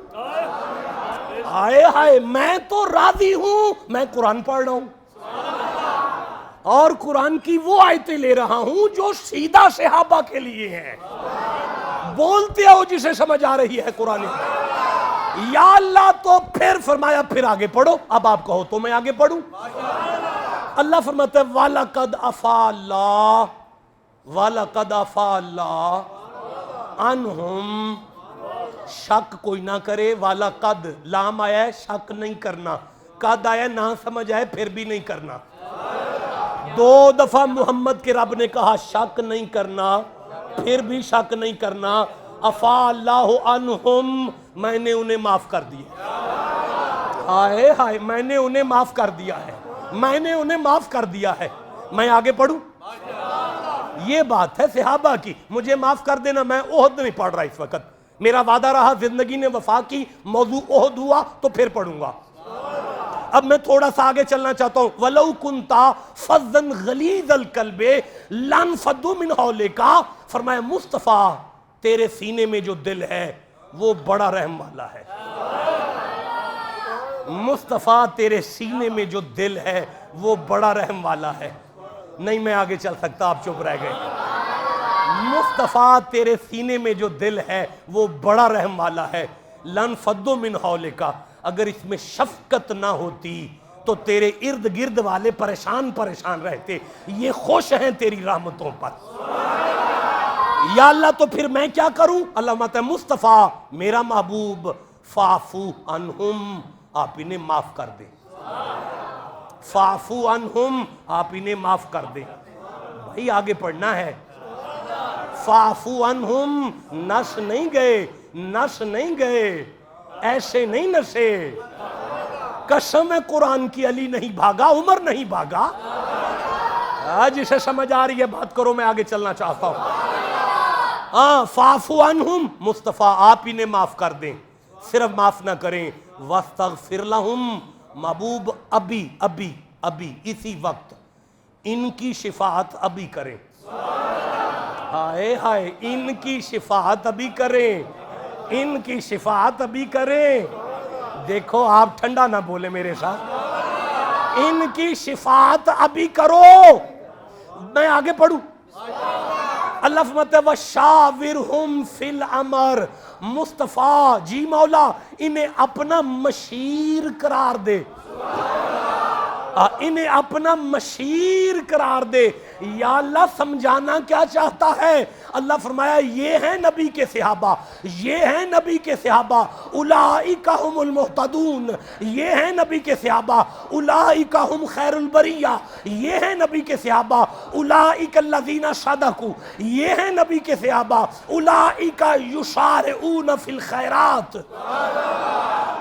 ہائے ہائے، میں تو راضی ہوں. میں قرآن پڑھ رہا ہوں اور قرآن کی وہ آیتیں لے رہا ہوں جو سیدھا صحابہ کے لیے ہیں. بولتے ہو جسے سمجھ آ رہی ہے قرآن. یا اللہ، تو پھر فرمایا پھر آگے پڑھو. اب آپ کہو تو میں آگے پڑھوں. اللہ فرماتا ہے وَلَقَدْ عَفَا اللَّهُ، وَلَقَدْ عَفَا اللَّهُ عَنْهُمْ. شک کوئی نہ کرے. وَلَقَدْ لام آیا ہے شک نہیں کرنا، قد آیا نہ سمجھ آئے پھر بھی نہیں کرنا. دو دفعہ محمد کے رب نے کہا شک نہیں کرنا، پھر بھی شک نہیں کرنا. عفا اللہ عنہم، میں نے انہیں معاف کر دیا. ہائے ہائے، میں نے انہیں معاف کر دیا ہے، میں نے انہیں معاف کر دیا ہے. میں آگے پڑھوں. یہ بات ہے صحابہ کی. مجھے معاف کر دینا، میں احد نہیں پڑھ رہا اس وقت. میرا وعدہ رہا، زندگی نے وفا کی، موضوع احد ہوا تو پھر پڑھوں گا. اب میں تھوڑا سا آگے چلنا چاہتا ہوں. وَلَوْ كُنْتَ فَظًّا غَلِيظَ الْقَلْبِ لَانفَضُّوا مِنْ حَوْلِكَ. فرمایا مصطفیٰ تیرے سینے میں جو دل ہے وہ بڑا رحم والا ہے. مصطفیٰ تیرے سینے میں جو دل ہے وہ بڑا رحم والا ہے. نہیں میں آگے چل سکتا، آپ چپ رہ گئے. مصطفیٰ تیرے سینے میں جو دل ہے وہ بڑا رحم والا ہے. لَانفَضُّوا مِنْ حَوْلِكَ، اگر اس میں شفقت نہ ہوتی تو تیرے ارد گرد والے پریشان رہتے. یہ خوش ہیں تیری رحمتوں پر. یا اللہ تو پھر میں کیا کروں؟ اللہ ماتا ہے مصطفیٰ میرا محبوب فَاعْفُوا عَنْهُمْ، آپ انہیں معاف کر دیں. فَاعْفُوا عَنْهُمْ، آپ انہیں معاف کر دیں. بھائی آگے پڑھنا ہے. فَاعْفُوا عَنْهُمْ، نس نہیں گئے، نس نہیں گئے، ایسے نہیں نسے. قسم ہے قرآن کی، علی نہیں بھاگا، عمر نہیں بھاگا. جسے سمجھ آ رہی ہے بات کرو، میں آگے چلنا چاہتا ہوں. فَاعْفُوا عَنْهُمْ، مصطفیٰ آپ انہیں معاف کر دیں. صرف معاف نہ کریں، وَاسْتَغْفِرْ لَهُمْ، محبوب ابھی اسی وقت ان کی شفاعت ابھی کریں. ہائے ہائے، ان کی شفاعت ابھی کریں، ان کی شفاعت ابھی کریں. دیکھو آپ ٹھنڈا نہ بولے میرے ساتھ. ان کی شفاعت ابھی کرو. میں آگے پڑھوں. اللہ فرماتا ہے وَشَاوِرْهُمْ فِي الْأَمْرِ، مصطفیٰ جی مولا انہیں اپنا مشیر قرار دے. انہیں اپنا مشیر قرار دے. یا اللہ سمجھانا کیا چاہتا ہے؟ اللہ فرمایا یہ ہیں نبی کے صحابہ، یہ ہیں نبی کے صحابہ، اولئک هم المہتدون. یہ ہیں نبی کے صحابہ، اولئک هم خیر البریہ. یہ ہیں نبی کے صحابہ، اولئک الذین صدقوا. یہ ہیں نبی کے صحابہ، اولئک یسارعون فی الخیرات.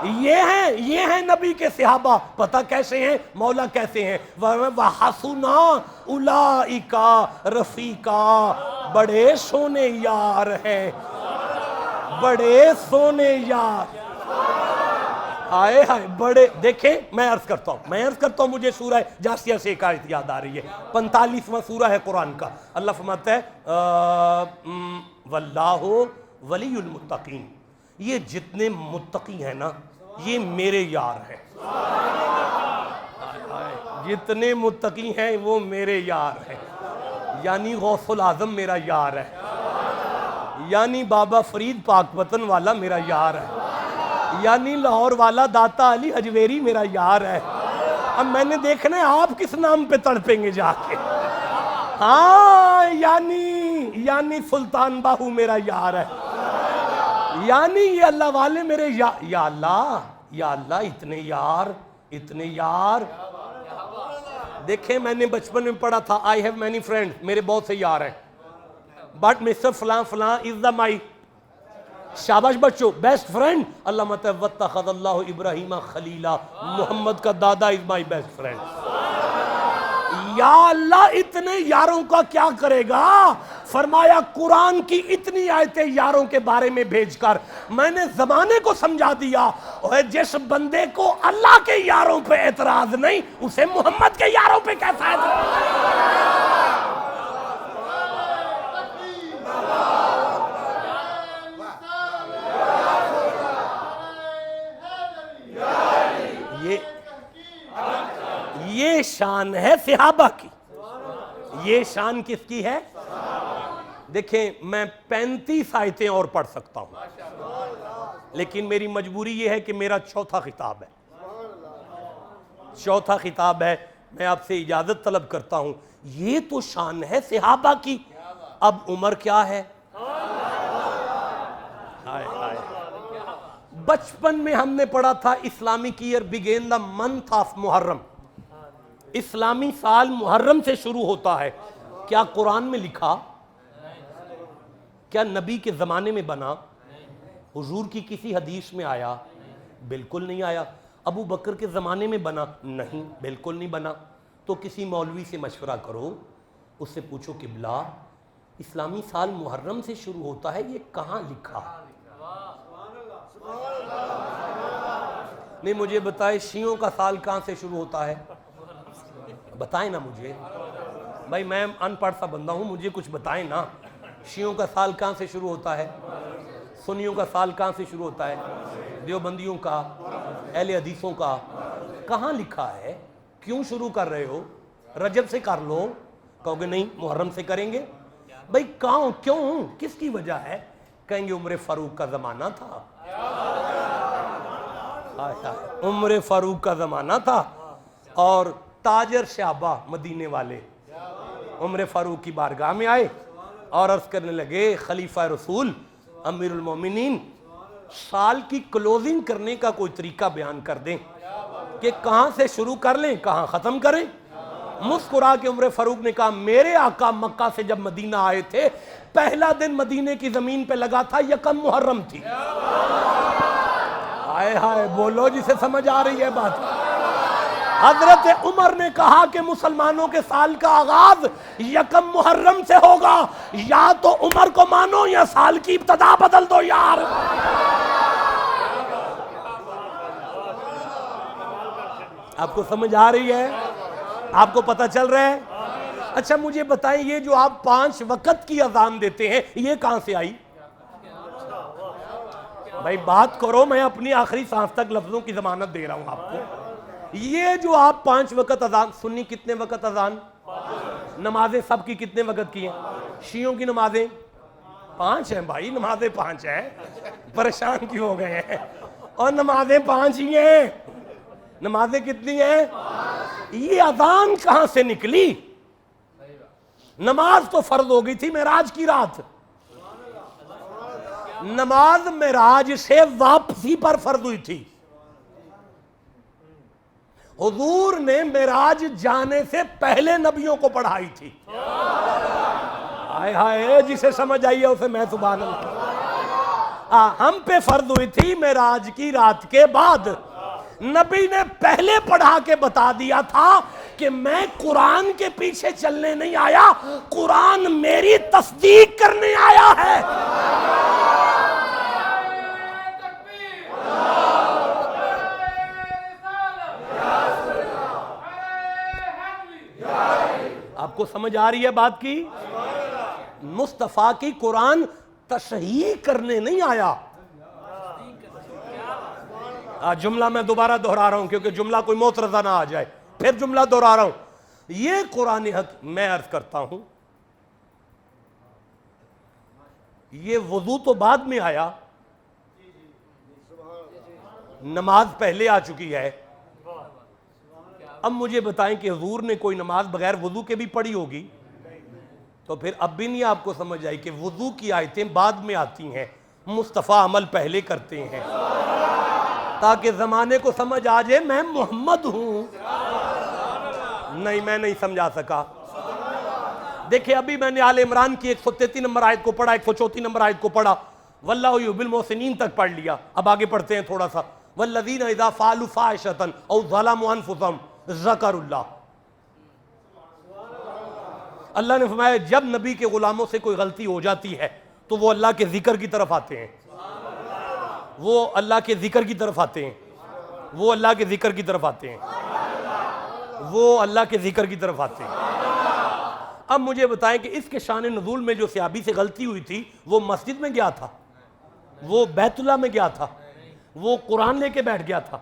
یہ ہیں نبی کے صحابہ. پتہ کیسے ہیں؟ مولا کیسے ہیں؟ وَحَسُنَا اولئک رفیقا، بڑے سونے یار ہیں، بڑے سونے یار. آئے ہائے بڑے دیکھیں، میں عرض کرتا ہوں مجھے سورہ جاسیہ سے ایک آیت یاد آ رہی ہے، 45واں سورہ ہے قرآن کا. اللہ فرماتا ہے واللہ ولی المتقین، یہ جتنے متقی ہیں نا یہ میرے یار ہیں. جتنے متقی ہیں وہ میرے یار ہیں. یعنی غوث العظم میرا یار ہے، یعنی بابا فرید پاک وطن والا میرا یار ہے، یعنی لاہور والا داتا علی حجویری میرا یار ہے. اب میں نے دیکھنا ہے آپ کس نام پہ تڑپیں گے جا کے. ہاں یعنی سلطان باہو میرا یار ہے، یعنی یہ اللہ والے میرے یا اللہ اتنے یار. دیکھیں میں نے بچپن میں پڑھا تھا I have many friends، میرے بہت سے یار ہیں، بٹ مسٹر فلاں is the my شاباش بچوں بیسٹ فرینڈ. اللہ مطلب واتخذ اللہ ابراہیم خلیلا، محمد کا دادا is my best friend. یا اللہ اتنے یاروں کا کیا کرے گا؟ فرمایا قرآن کی اتنی آیتیں یاروں کے بارے میں بھیج کر میں نے زمانے کو سمجھا دیا جس بندے کو اللہ کے یاروں پہ اعتراض نہیں اسے محمد کے یاروں پہ کیسا اعتراض؟ یہ شان ہے صحابہ کی. یہ شان کس کی ہے؟ دیکھیں میں 35 آیتیں اور پڑھ سکتا ہوں، لیکن میری مجبوری یہ ہے کہ میرا چوتھا خطاب ہے. میں آپ سے اجازت طلب کرتا ہوں. یہ تو شان ہے صحابہ کی. اب عمر کیا ہے؟ بچپن میں ہم نے پڑھا تھا Islamic year begin the month of Muharram, اسلامی سال محرم سے شروع ہوتا ہے. کیا قرآن میں لکھا؟ کیا نبی کے زمانے میں بنا؟ حضور کی کسی حدیث میں آیا؟ بالکل نہیں آیا. ابو بکر کے زمانے میں بنا؟ نہیں بالکل نہیں بنا. تو کسی مولوی سے مشورہ کرو، اس سے پوچھو قبلہ اسلامی سال محرم سے شروع ہوتا ہے، یہ کہاں لکھا؟ نہیں مجھے بتائے شیعوں کا سال کہاں سے شروع ہوتا ہے؟ بتائیں نا مجھے بھائی، میں ان پڑھ سا بندہ ہوں، مجھے کچھ بتائیں نا. شیعوں کا سال کہاں سے شروع ہوتا ہے؟ سنیوں کا سال کہاں سے شروع ہوتا ہے؟ دیوبندیوں کا، اہل حدیثوں کا. کہاں لکھا ہے؟ کیوں شروع کر رہے ہو؟ رجب سے کر لو. کہو گے نہیں محرم سے کریں گے. بھائی کہاں کیوں کس کی وجہ ہے؟ کہیں گے عمر فاروق کا زمانہ تھا. عمر فاروق کا زمانہ تھا اور تاجر شعبہ مدینے والے عمر فاروق کی بارگاہ میں آئے اور عرض کرنے لگے خلیفہ رسول امیر المومنین سال کی کلوزنگ کرنے کا کوئی طریقہ بیان کر دیں کہ کہاں سے شروع کر لیں کہاں ختم کریں. مسکرا کے عمر فاروق نے کہا میرے آقا مکہ سے جب مدینہ آئے تھے پہلا دن مدینے کی زمین پہ لگا تھا یکم محرم تھی. ہائے ہائے بولو جسے سمجھ آ رہی ہے بات. حضرت عمر نے کہا کہ مسلمانوں کے سال کا آغاز یکم محرم سے ہوگا، یا تو عمر کو مانو یا سال کی ابتدا بدل دو یار. آپ کو سمجھ آ رہی ہے؟ آپ کو پتہ چل رہا ہے؟ اچھا مجھے بتائیں یہ جو آپ 5 وقت کی اذان دیتے ہیں یہ کہاں سے آئی؟ بھائی بات کرو، میں اپنی آخری سانس تک لفظوں کی ضمانت دے رہا ہوں آپ کو. یہ جو آپ 5 وقت اذان، سنی کتنے وقت اذان؟ نمازیں سب کی کتنے وقت کی ہیں؟ شیعوں کی نمازیں 5 ہیں بھائی، نمازیں 5 ہیں، پریشان کیوں ہو گئے ہیں؟ اور نمازیں 5 ہی ہیں. نمازیں کتنی ہیں؟ یہ اذان کہاں سے نکلی؟ نماز تو فرض ہو گئی تھی معراج کی رات. نماز معراج سے واپسی پر فرض ہوئی تھی. حضور نے معراج جانے سے پہلے نبیوں کو پڑھائی تھی. ہائے ہائے جسے سمجھ آئی ہے اسے میں سبحان اللہ. ہم پہ فرض ہوئی تھی معراج کی رات کے بعد. نبی نے پہلے پڑھا کے بتا دیا تھا کہ میں قرآن کے پیچھے چلنے نہیں آیا، قرآن میری تصدیق کرنے آیا ہے. آپ کو سمجھ آ رہی ہے بات کی؟ مصطفیٰ کی قرآن تشریح کرنے نہیں آیا. جملہ میں دوبارہ دہرا رہا ہوں کیونکہ جملہ کوئی معترضہ نہ آ جائے, پھر جملہ دہرا رہا ہوں. یہ قرآن حق میں عرض کرتا ہوں, یہ وضو تو بعد میں آیا, نماز پہلے آ چکی ہے. اب مجھے بتائیں کہ حضور نے کوئی نماز بغیر وضو کے بھی پڑھی ہوگی؟ تو پھر اب بھی نہیں آپ کو سمجھ آئی کہ وضو کی آیتیں بعد میں آتی ہیں, مصطفیٰ عمل پہلے کرتے ہیں تاکہ زمانے کو سمجھ آ جائے میں محمد ہوں. نہیں, میں نہیں سمجھا سکا. دیکھیں ابھی میں نے آل عمران کی 133 نمبر آیت کو پڑھا, 134 نمبر آیت کو پڑھا, واللہ یحب المحسنین تک پڑھ لیا. اب آگے پڑھتے ہیں تھوڑا سا. والذین اذا فعلوا فاحشۃ او ظلموا انفسهم ذکروا اللہ. اللہ نے فرمایا جب نبی کے غلاموں سے کوئی غلطی ہو جاتی ہے تو وہ اللہ کے ذکر کی طرف آتے ہیں, وہ اللہ کے ذکر کی طرف آتے ہیں, وہ اللہ کے ذکر کی طرف آتے ہیں, وہ اللہ کے ذکر کی طرف آتے ہیں. اب مجھے بتائیں کہ اس کے شان نزول میں جو صحابی سے غلطی ہوئی تھی وہ مسجد میں گیا تھا, وہ بیت اللہ میں گیا تھا, وہ قرآن لے کے بیٹھ گیا تھا,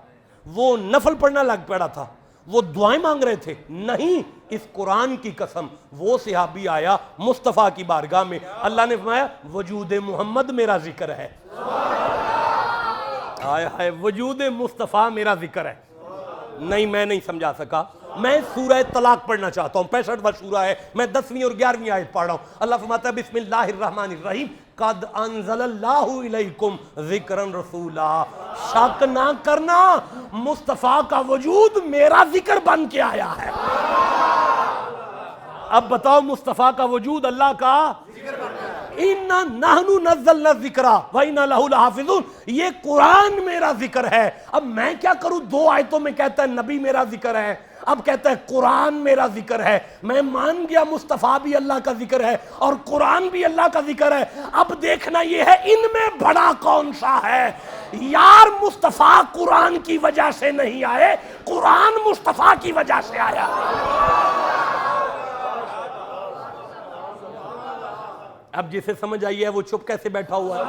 وہ نفل پڑھنا لگ پڑا تھا, وہ دعائیں مانگ رہے تھے؟ نہیں, اس قرآن کی قسم وہ صحابی آیا مصطفیٰ کی بارگاہ میں, اللہ نے فرمایا وجود محمد میرا ذکر ہے. آئے ہائے, وجود مصطفیٰ میرا ذکر ہے. نہیں, میں نہیں سمجھا سکا. میں سورہ طلاق پڑھنا چاہتا ہوں, 65واں سورہ ہے, میں 10ویں اور 11ویں آیت پڑھ رہا ہوں. اللہ فرماتا ہے بسم اللہ الرحمن الرحیم قد انزل اللہ الیکم ذکرا رسولا. شک نہ کرنا, مصطفیٰ کا وجود میرا ذکر بن کے آیا ہے. اب بتاؤ مصطفیٰ کا وجود اللہ کا اِنَّا نَحْنُ نَزَّلْنَا الذِّكْرَ وَإِنَّا لَهُ لَحَافِظُونَ. یہ قرآن میرا ذکر ہے. اب میں کیا کروں, 2 آیتوں میں کہتا ہے نبی میرا ذکر ہے, اب کہتا ہے قرآن میرا ذکر ہے. میں مان گیا مصطفیٰ بھی اللہ کا ذکر ہے اور قرآن بھی اللہ کا ذکر ہے. اب دیکھنا یہ ہے ان میں بڑا کون سا ہے. یار مصطفیٰ قرآن کی وجہ سے نہیں آئے, قرآن مصطفیٰ کی وجہ سے آیا. اب جسے سمجھ آئی ہے وہ چپ کیسے بیٹھا ہوا ہے؟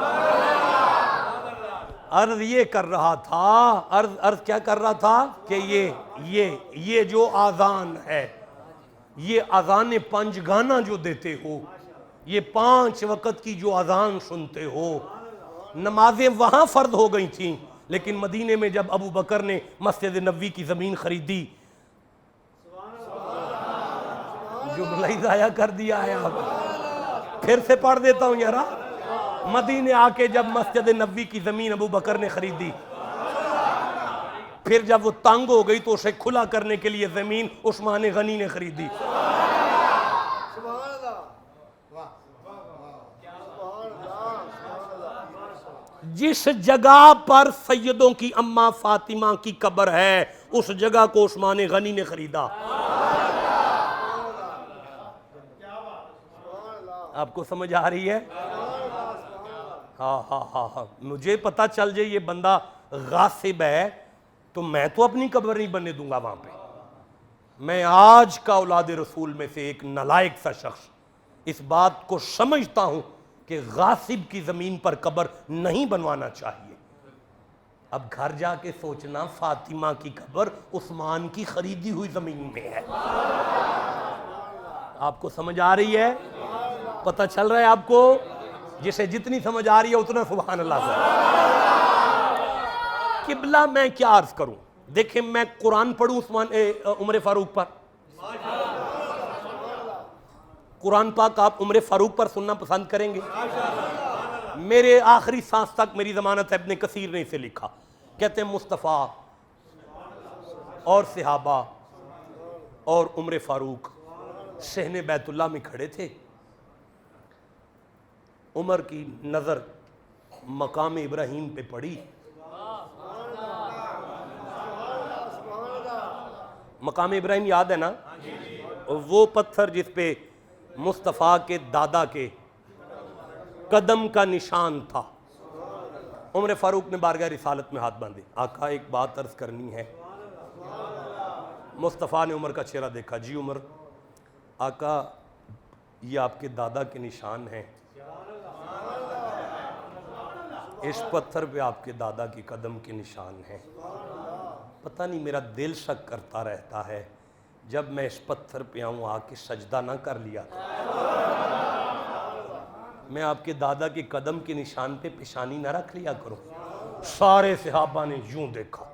عرض یہ کر رہا تھا, عرض کیا کر رہا تھا کہ یہ جو آذان ہے, یہ آذان پنج گانا جو دیتے ہو, یہ 5 وقت کی جو آذان سنتے ہو, نمازیں وہاں فرض ہو گئی تھیں, لیکن مدینے میں جب ابو بکر نے مسجد نبوی کی زمین خریدی, جو بلائی ضائع کر دیا ہے. اب پھر سے پڑھ دیتا ہوں یارا. مدینے آ کے جب مسجد نبوی کی زمین ابو بکر نے خریدی, پھر جب وہ تنگ ہو گئی تو اسے کھلا کرنے کے لیے زمین عثمان غنی نے خریدی. جس جگہ پر سیدوں کی اماں فاطمہ کی قبر ہے اس جگہ کو عثمان غنی نے خریدا. آپ کو سمجھ آ رہی ہے؟ ہاں, مجھے پتا چل جائے یہ بندہ غاصب ہے تو میں تو اپنی قبر نہیں بننے دوں گا وہاں پہ. میں آج کا اولاد رسول میں سے ایک نالائق سا شخص اس بات کو سمجھتا ہوں کہ غاصب کی زمین پر قبر نہیں بنوانا چاہیے. اب گھر جا کے سوچنا, فاطمہ کی قبر عثمان کی خریدی ہوئی زمین میں ہے. آپ کو سمجھ آ رہی ہے؟ پتہ چل رہا ہے آپ کو؟ جسے جتنی سمجھ آ رہی ہے اتنا سبحان اللہ سے. قبلہ میں کیا عرض کروں؟ دیکھیں میں قرآن پڑھوں عمر فاروق پر, قرآن پاک آپ عمر فاروق پر سننا پسند کریں گے؟ میرے آخری سانس تک میری ضمانت ابن کثیر نے اسے لکھا, کہتے ہیں مصطفیٰ اور صحابہ اور عمر فاروق صحن بیت اللہ میں کھڑے تھے. عمر کی نظر مقام ابراہیم پہ پڑی. مقام ابراہیم یاد ہے نا, وہ پتھر جس پہ مصطفیٰ کے دادا کے قدم کا نشان تھا. عمر فاروق نے بارگاہ رسالت میں ہاتھ باندھے, آقا ایک بات عرض کرنی ہے. مصطفیٰ نے عمر کا چہرہ دیکھا, جی عمر آقا یہ آپ کے دادا کے نشان ہیں، اس پتھر پہ آپ کے دادا کے قدم کے نشان ہیں۔ پتہ نہیں میرا دل شک کرتا رہتا ہے، جب میں اس پتھر پہ آؤں آ کے سجدہ نہ کر لیا میں آپ کے دادا کے قدم کے نشان پہ پیشانی نہ رکھ لیا کروں۔ سارے صحابہ نے یوں دیکھا،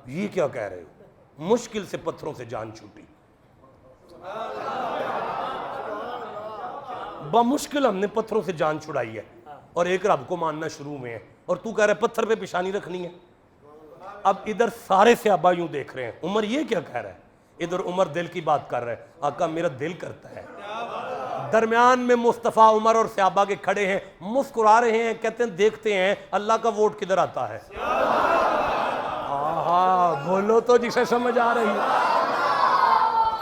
یہ کیا کہہ رہے ہو؟ مشکل سے پتھروں سے جان چھوٹی، بمشکل ہم نے پتھروں سے جان چھڑائی ہے اور ایک رب کو ماننا شروع میں ہے، اور تو کہہ رہے پتھر پہ پیشانی رکھنی ہے۔ اب ادھر سارے صحابہ یوں دیکھ رہے ہیں، عمر یہ کیا کہہ رہا ہے؟ ادھر عمر دل کی بات کر رہا ہے، آقا میرا دل کرتا ہے۔ درمیان میں مصطفیٰ عمر اور صحابہ کے کھڑے ہیں، مسکرا رہے ہیں، کہتے ہیں دیکھتے ہیں اللہ کا ووٹ کدھر آتا ہے۔ بولو تو جسے سمجھ آ رہی ہے۔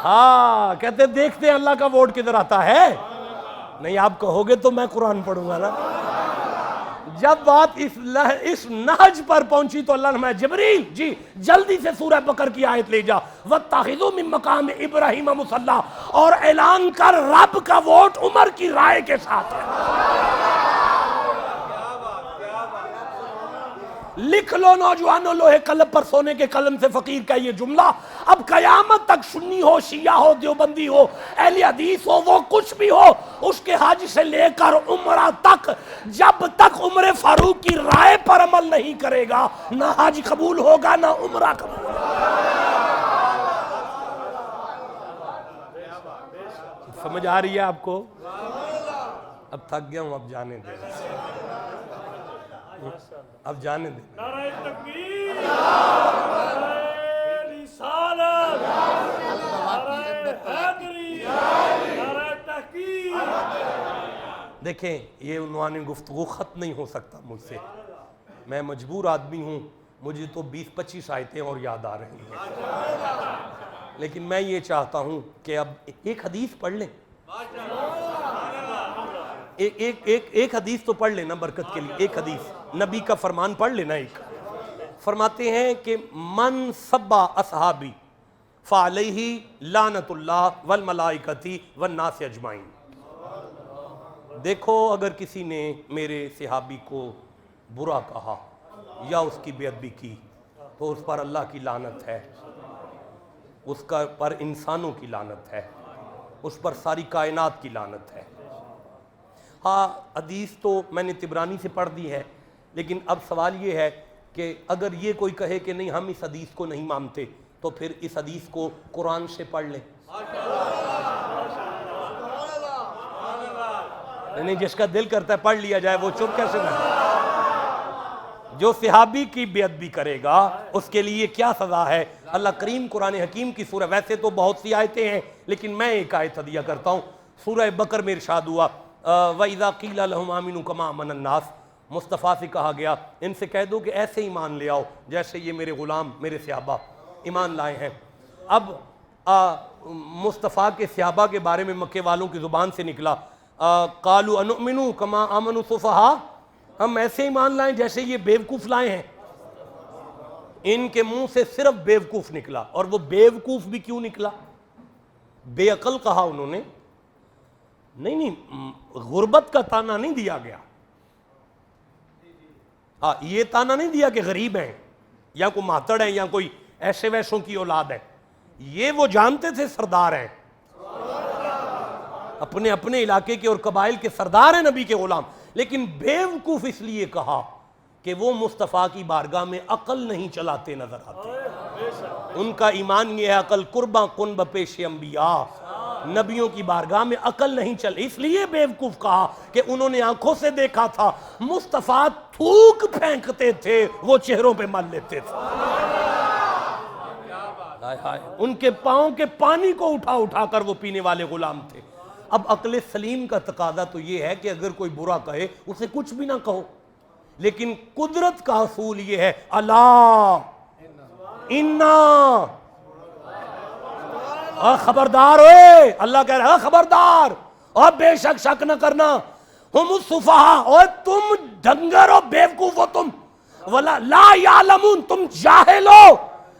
ہاں کہتے ہیں دیکھتے ہیں اللہ کا ووٹ کدھر آتا ہے۔ نہیں آپ کہو گے تو میں قرآن پڑھوں گا نا۔ جب بات اس نہج پر پہنچی تو اللہ نے فرمایا جبریل جی جلدی سے سورہ بقر کی آیت لے جا، وَاتَّخِذُوا مِن مَّقَامِ إِبْرَاهِيمَ مُصَلًّى، اور اعلان کر رب کا ووٹ عمر کی رائے کے ساتھ ہے۔ لکھ لو نوجوانوں لوہے قلم پر سونے کے قلم سے فقیر کا یہ جملہ، اب قیامت تک سنی ہو، شیعہ ہو، دیوبندی ہو، اہل حدیث ہو، وہ کچھ بھی ہو، اس کے حج سے لے کر عمرہ تک جب تک عمر فاروق کی رائے پر عمل نہیں کرے گا نہ حج قبول ہوگا نہ عمرہ قبول ہوگا۔ سمجھ آ رہی ہے آپ کو؟ اب تھک گیا ہوں، اب جانے دیں، اب جانے دیں۔ نعرہ تکبیر، نعرہ رسالت، نعرہ حیدری، نعرہ تحقیق۔ دیکھیں یہ عنوان گفتگو ختم نہیں ہو سکتا مجھ سے، میں مجبور آدمی ہوں، مجھے تو 20-25 آیتیں اور یاد آ رہی ہیں، لیکن میں یہ چاہتا ہوں کہ اب ایک حدیث پڑھ لیں، ایک حدیث تو پڑھ لینا برکت کے لیے، ایک حدیث نبی کا فرمان پڑھ لینا۔ ایک فرماتے ہیں کہ من سبا اصحابی فعلیہ لعنت اللہ والملائکۃ والناس اجمعین۔ دیکھو اگر کسی نے میرے صحابی کو برا کہا یا اس کی بے ادبی کی تو اس پر اللہ کی لعنت ہے، اس کا پر انسانوں کی لعنت ہے، اس پر ساری کائنات کی لعنت ہے۔ ہاں حدیث تو میں نے طبرانی سے پڑھ دی ہے، لیکن اب سوال یہ ہے کہ اگر یہ کوئی کہے کہ نہیں ہم اس حدیث کو نہیں مانتے تو پھر اس حدیث کو قرآن سے پڑھ لیں۔ نہیں جس کا دل کرتا ہے پڑھ لیا جائے، وہ چپ کیسے نہ؟ جو صحابی کی بے ادبی کرے گا اس کے لیے کیا سزا ہے؟ اللہ کریم قرآن حکیم کی سورہ، ویسے تو بہت سی آیتیں ہیں لیکن میں ایک آیت ہدیہ کرتا ہوں، سورہ بقر میں ارشاد ہوا وَإِذَا قِيلَ لَهُمْ آمِنُوا كَمَا آمَنَ النَّاسُ، مصطفیٰ سے کہا گیا ان سے کہہ دو کہ ایسے ایمان لے آؤ جیسے یہ میرے غلام میرے صحابہ ایمان لائے ہیں۔ اب مصطفیٰ کے صحابہ کے بارے میں مکے والوں کی زبان سے نکلا قَالُوا أَنُؤْمِنُوا كَمَا آمَنُوا السُّفَهَاءُ، ہم ایسے ایمان لائیں جیسے یہ بیوقوف لائے ہیں۔ ان کے منہ سے صرف بیوقوف نکلا، اور وہ بیوقوف بھی کیوں نکلا؟ بے عقل کہا انہوں نے، نہیں غربت کا تانا نہیں دیا گیا، یہ تانا نہیں دیا کہ غریب ہیں یا کوئی ماتڑ ہیں یا کوئی ایسے ویسوں کی اولاد ہے، یہ وہ جانتے تھے سردار ہیں، اپنے اپنے علاقے کے اور قبائل کے سردار ہیں نبی کے غلام، لیکن بیوقوف اس لیے کہا کہ وہ مصطفیٰ کی بارگاہ میں عقل نہیں چلاتے نظر آتے۔ ان کا ایمان یہ ہے عقل قرباں کن بپیش انبیاء، نبیوں کی بارگاہ میں عقل نہیں چل، اس لیے بیوقوف کہا کہ انہوں نے آنکھوں سے دیکھا تھا مصطفیٰ تھوک پھینکتے تھے وہ چہروں پہ مل لیتے تھے، ان کے پاؤں کے پانی کو اٹھا اٹھا کر وہ پینے والے غلام تھے۔ اب عقل سلیم کا تقاضا تو یہ ہے کہ اگر کوئی برا کہے اسے کچھ بھی نہ کہو، لیکن قدرت کا اصول یہ ہے الا انا، خبردار ہوئے، اللہ کہہ رہا ہے خبردار، اور بے شک شک نہ کرنا، ہم السفہاء، اور تم ڈنگر ہو بیوقوف ہو تم، ولا لا یعلمون، تم جاہل ہو،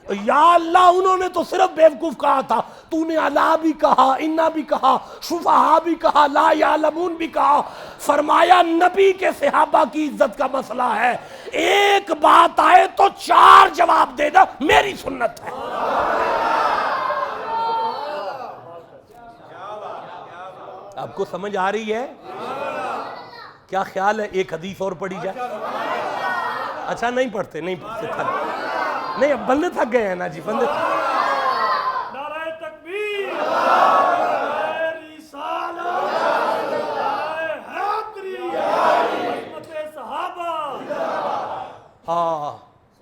یا اللہ انہوں نے تو صرف بیوقوف کہا تھا، تو نے الا بھی کہا، انا بھی کہا، شفہا بھی کہا، لا یعلمون بھی کہا. فرمایا نبی کے صحابہ کی عزت کا مسئلہ ہے، ایک بات آئے تو 4 جواب دینا میری سنت ہے. آپ کو سمجھ آ رہی ہے؟ کیا خیال ہے ایک حدیث اور پڑھی جائے؟ اچھا نہیں پڑھتے تھک نہیں، اب بندے تھک گئے ہیں نا جی، بندے نعرہ تکبیر، نعرہ رسالت، نعرہ حیدری، عظمت صحابہ. ہاں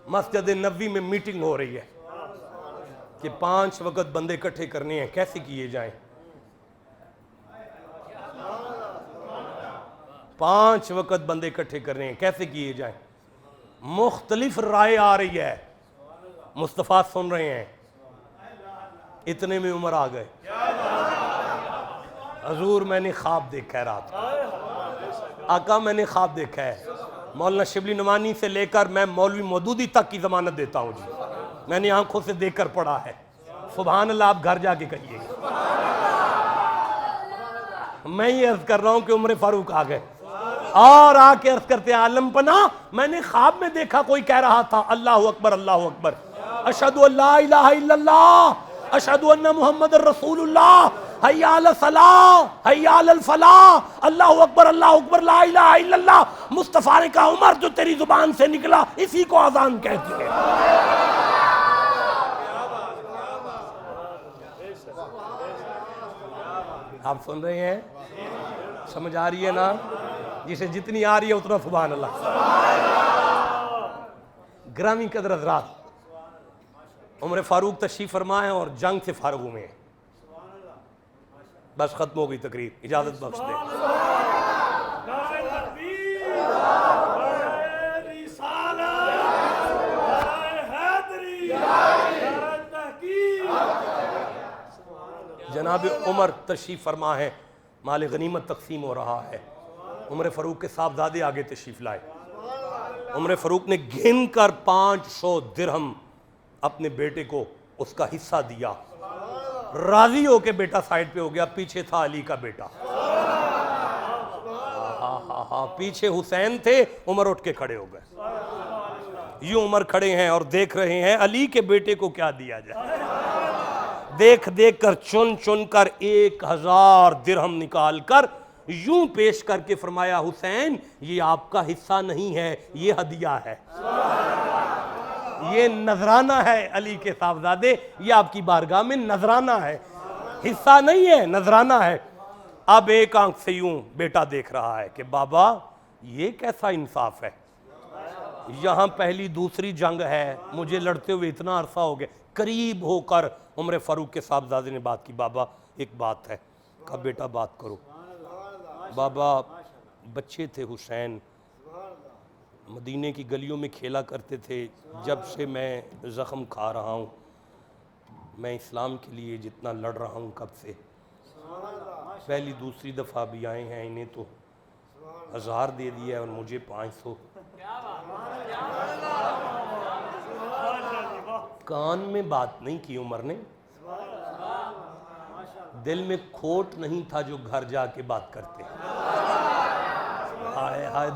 مسجد نبوی میں میٹنگ ہو رہی ہے کہ 5 وقت بندے اکٹھے کرنے ہیں، کیسے کیے جائیں. 5 وقت بندے اکٹھے کرنے ہیں، کیسے کیے جائیں. مختلف رائے آ رہی ہے. مصطفیٰ سن رہے ہیں، اتنے میں عمر آ گئے. حضور میں نے خواب دیکھا ہے رات کو. آقا میں نے خواب دیکھا ہے. مولانا شبلی نعمانی سے لے کر میں مولوی مودودی تک کی ضمانت دیتا ہوں جی، میں نے آنکھوں سے دیکھ کر پڑھا ہے. سبحان اللہ، آپ گھر جا کے کہیے. میں یہ عرض کر رہا ہوں کہ عمر فاروق آ گئے اور آ کے عرض کرتے ہیں عالم پناہ میں نے خواب میں دیکھا کوئی کہہ رہا تھا اللہ اکبر اللہ اکبر، اشہد ان لا الہ الا اللہ، اشہد ان محمد رسول اللہ، حی علی الصلاۃ حی علی الفلاح، اللہ اکبر لا الہ الا اللہ. مصطفیٰ نے کہا عمر جو تیری زبان سے نکلا اسی کو اذان کہتی ہے. آپ سن رہے ہیں؟ سمجھ آ رہی ہے نا؟ جسے جتنی آ رہی ہے اتنا سبحان اللہ. گرامی قدر حضرات، عمر فاروق تشریف فرما ہے اور جنگ سے فارغ ہوئے ہیں. بس ختم ہو گئی تقریر، اجازت بخش دیں. نعرہ تکبیر، نعرہ رسالت، نعرہ حیدری، نعرہ تحقیق. جناب عمر تشریف فرما ہے، مال غنیمت تقسیم ہو رہا ہے. عمر فاروق کے صاحبزادے آگے تشریف لائے. عمر فاروق نے گن کر 500 درہم اپنے بیٹے کو اس کا حصہ دیا. راضی ہو کے بیٹا سائیڈ پہ ہو گیا. پیچھے تھا علی کا بیٹا، پیچھے حسین تھے. عمر اٹھ کے کھڑے ہو گئے. یوں عمر کھڑے ہیں اور دیکھ رہے ہیں علی کے بیٹے کو کیا دیا جائے. دیکھ دیکھ کر چن چن کر 1000 درہم نکال کر یوں پیش کر کے فرمایا حسین یہ آپ کا حصہ نہیں ہے، یہ ہدیہ ہے، یہ نذرانہ ہے. علی کے صاحبزادے یہ آپ کی بارگاہ میں نذرانہ ہے، حصہ نہیں ہے، نذرانہ ہے. اب ایک آنکھ سے یوں بیٹا دیکھ رہا ہے کہ بابا یہ کیسا انصاف ہے، یہاں پہلی دوسری جنگ ہے، مجھے لڑتے ہوئے اتنا عرصہ ہو گیا. قریب ہو کر عمر فاروق کے صاحبزادے نے بات کی. بابا ایک بات ہے. کہا بیٹا بات کرو. بابا بچے تھے حسین، مدینے کی گلیوں میں کھیلا کرتے تھے. جب سے میں زخم کھا رہا ہوں، میں اسلام کے لیے جتنا لڑ رہا ہوں کب سے، پہلی دوسری دفعہ بھی آئے ہیں، انہیں تو 1000 دے دیا ہے اور مجھے 500. کان میں بات نہیں کی عمر نے، دل میں کھوٹ نہیں تھا جو گھر جا کے بات کرتے.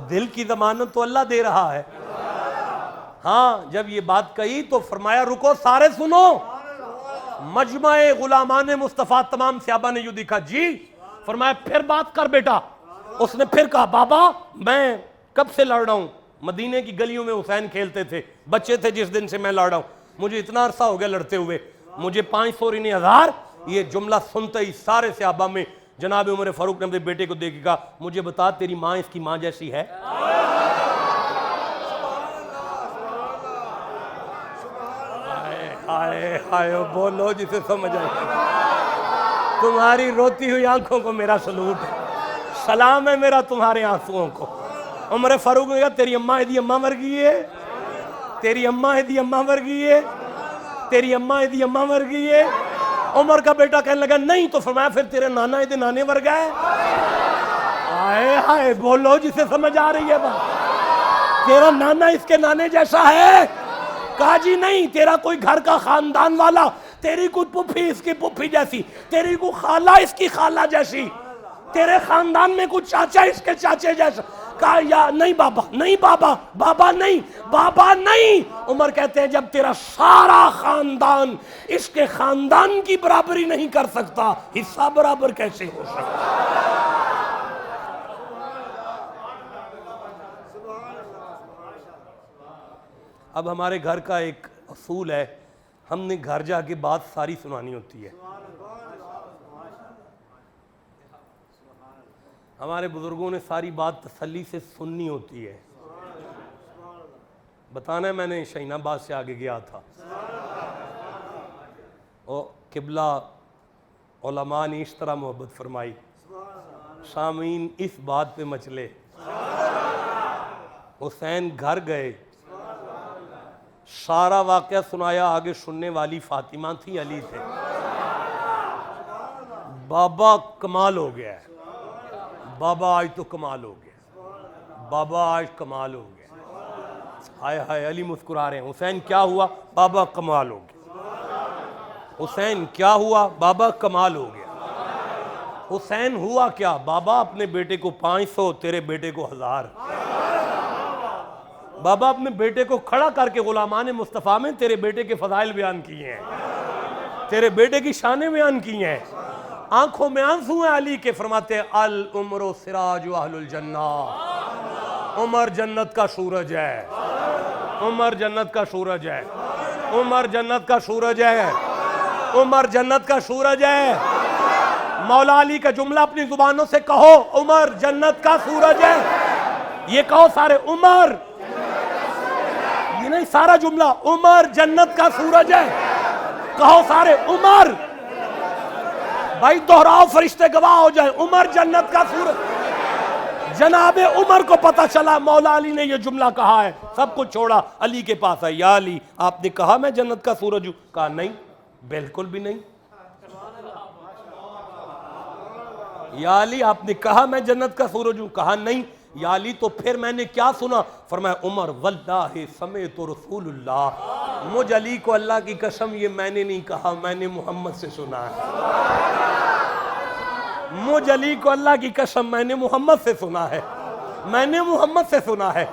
دل کی ضمانت تو اللہ دے رہا ہے. ہاں جب یہ بات کہی تو فرمایا رکو سارے سنو. مجمع غلامان مصطفیٰ تمام صحابہ نے یوں دیکھا جی. فرمایا پھر بات کر بیٹا. اس نے پھر کہا بابا میں کب سے لڑ رہا ہوں، مدینے کی گلیوں میں حسین کھیلتے تھے، بچے تھے جس دن سے میں لڑ رہا ہوں، مجھے اتنا عرصہ ہو گیا لڑتے ہوئے، مجھے 500 اور انہیں 1000. یہ جملہ سنتے ہی سارے صحابہ میں جناب عمر فاروق نے اپنے بیٹے کو دیکھ کے کہا مجھے بتا تیری ماں اس کی ماں جیسی ہے؟ آئے آئے بولو جسے سمجھ آئے. تمہاری روتی ہوئی آنکھوں کو میرا سلوٹ ہے، سلام ہے میرا تمہارے آنسوؤں کو. عمر فاروق نے کہا تیری اماں ایدی اماں مر گئی ہے، تیری اماں ایدی اماں مر گئی ہے، تیری اماں ایدی اماں مر گئی ہے. عمر کا بیٹا کہنے لگا نہیں. تو فرمایا پھر تیرے نانا ایدے نانے مر گئے. آئے آئے بولو جسے سمجھ آ رہی ہے بات. تیرا نانا اس کے نانے جیسا ہے. کہا جی نہیں، تیرا کوئی گھر کا خاندان والا، تیری کوئی پھوپھی اس کی پھوپھی جیسی، تیری کوئی خالہ اس کی خالہ جیسی، تیرے خاندان میں کوئی چاچا اس کے چاچے جیسا. کہا یا نہیں بابا، نہیں بابا، بابا نہیں، بابا نہیں. عمر کہتے ہیں جب تیرا سارا خاندان اس کے خاندان کی برابری نہیں کر سکتا، حصہ برابر کیسے ہو سکتا؟ اب ہمارے گھر کا ایک اصول ہے، ہم نے گھر جا کے بات ساری سنانی ہوتی ہے. ہمارے بزرگوں نے ساری بات تسلی سے سننی ہوتی ہے. بتانا ہے میں نے شاہین آباد سے آگے گیا تھا اور قبلہ علماء نے اس طرح محبت فرمائی، سامعین اس بات پہ مچلے. حسین گھر گئے، سارا واقعہ سنایا، آگے سننے والی فاطمہ تھی، علی تھے. بابا کمال ہو گیا ہے، بابا آج تو کمال ہو گیا، بابا آج کمال ہو گیا. ہائے ہائے، علی مسکرا رہے ہیں. حسین کیا ہوا؟ بابا کمال ہو گیا. حسین کیا ہوا؟ بابا کمال ہو گیا. حسین ہوا کیا؟ بابا اپنے بیٹے کو 500، تیرے بیٹے کو 1000. بابا اپنے بیٹے کو کھڑا کر کے غلامان مصطفیٰ میں تیرے بیٹے کے فضائل بیان کیے ہیں، تیرے بیٹے کی شانیں بیان کی ہیں. آنکھوں میں آنسو ہیں علی کے، فرماتے ہیں العمر سراج اہل الجنہ. عمر جنت کا سورج ہے، عمر جنت کا سورج ہے، عمر جنت کا سورج ہے، عمر جنت کا سورج ہے. مولا علی کا جملہ اپنی زبانوں سے کہو، عمر جنت کا سورج ہے. یہ کہو سارے، عمر، یہ نہیں سارا جملہ، عمر جنت کا سورج ہے. کہو سارے، عمر. بھائی دہراؤ، فرشتے گواہ ہو جائیں، عمر جنت کا سورج. جناب عمر کو پتہ چلا مولا علی نے یہ جملہ کہا ہے، سب کچھ چھوڑا، علی کے پاس ہے. یا علی، آپ نے کہا میں جنت کا سورج ہوں؟ کہا نہیں، بالکل بھی نہیں. یا علی، آپ نے کہا میں جنت کا سورج ہوں؟ کہا نہیں. یا علی، تو پھر میں نے کیا سنا؟ فرمایا عمر واللہ سمعت رسول اللہ، مجھ علی کو اللہ کی قسم یہ میں نے نہیں کہا، میں نے محمد سے سنا ہے. مجھ علی کو اللہ کی قسم میں نے محمد سے سنا ہے، میں نے محمد سے سنا ہے.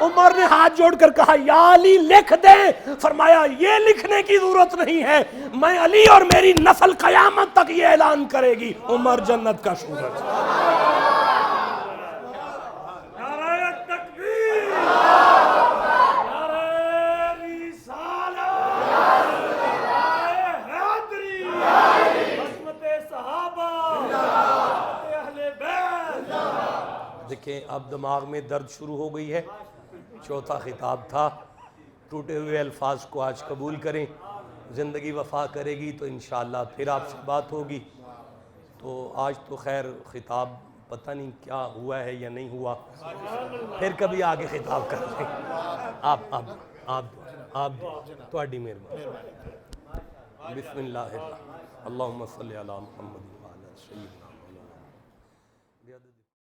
عمر نے ہاتھ جوڑ کر کہا یا علی لکھ دے. فرمایا یہ لکھنے کی ضرورت نہیں ہے، میں علی اور میری نسل قیامت تک یہ اعلان کرے گی، عمر جنت کا سورج. نعرہ تکبیر، نعرہ رسالت، نعرہ حیدری، عظمت صحابہ، عظمت اہل بیت. دیکھیں اب دماغ میں درد شروع ہو گئی ہے. چوتھا خطاب تھا، ٹوٹے ہوئے الفاظ کو آج قبول کریں، زندگی وفا کرے گی تو انشاءاللہ پھر آپ سے بات ہوگی. تو آج تو خیر خطاب پتہ نہیں کیا ہوا ہے یا نہیں ہوا، پھر کبھی آگے خطاب کر لیں. آپ تہاڈی مہربانی. بسم اللہ الرحمن، اللہم صلی علی محمد وعلی سیدنا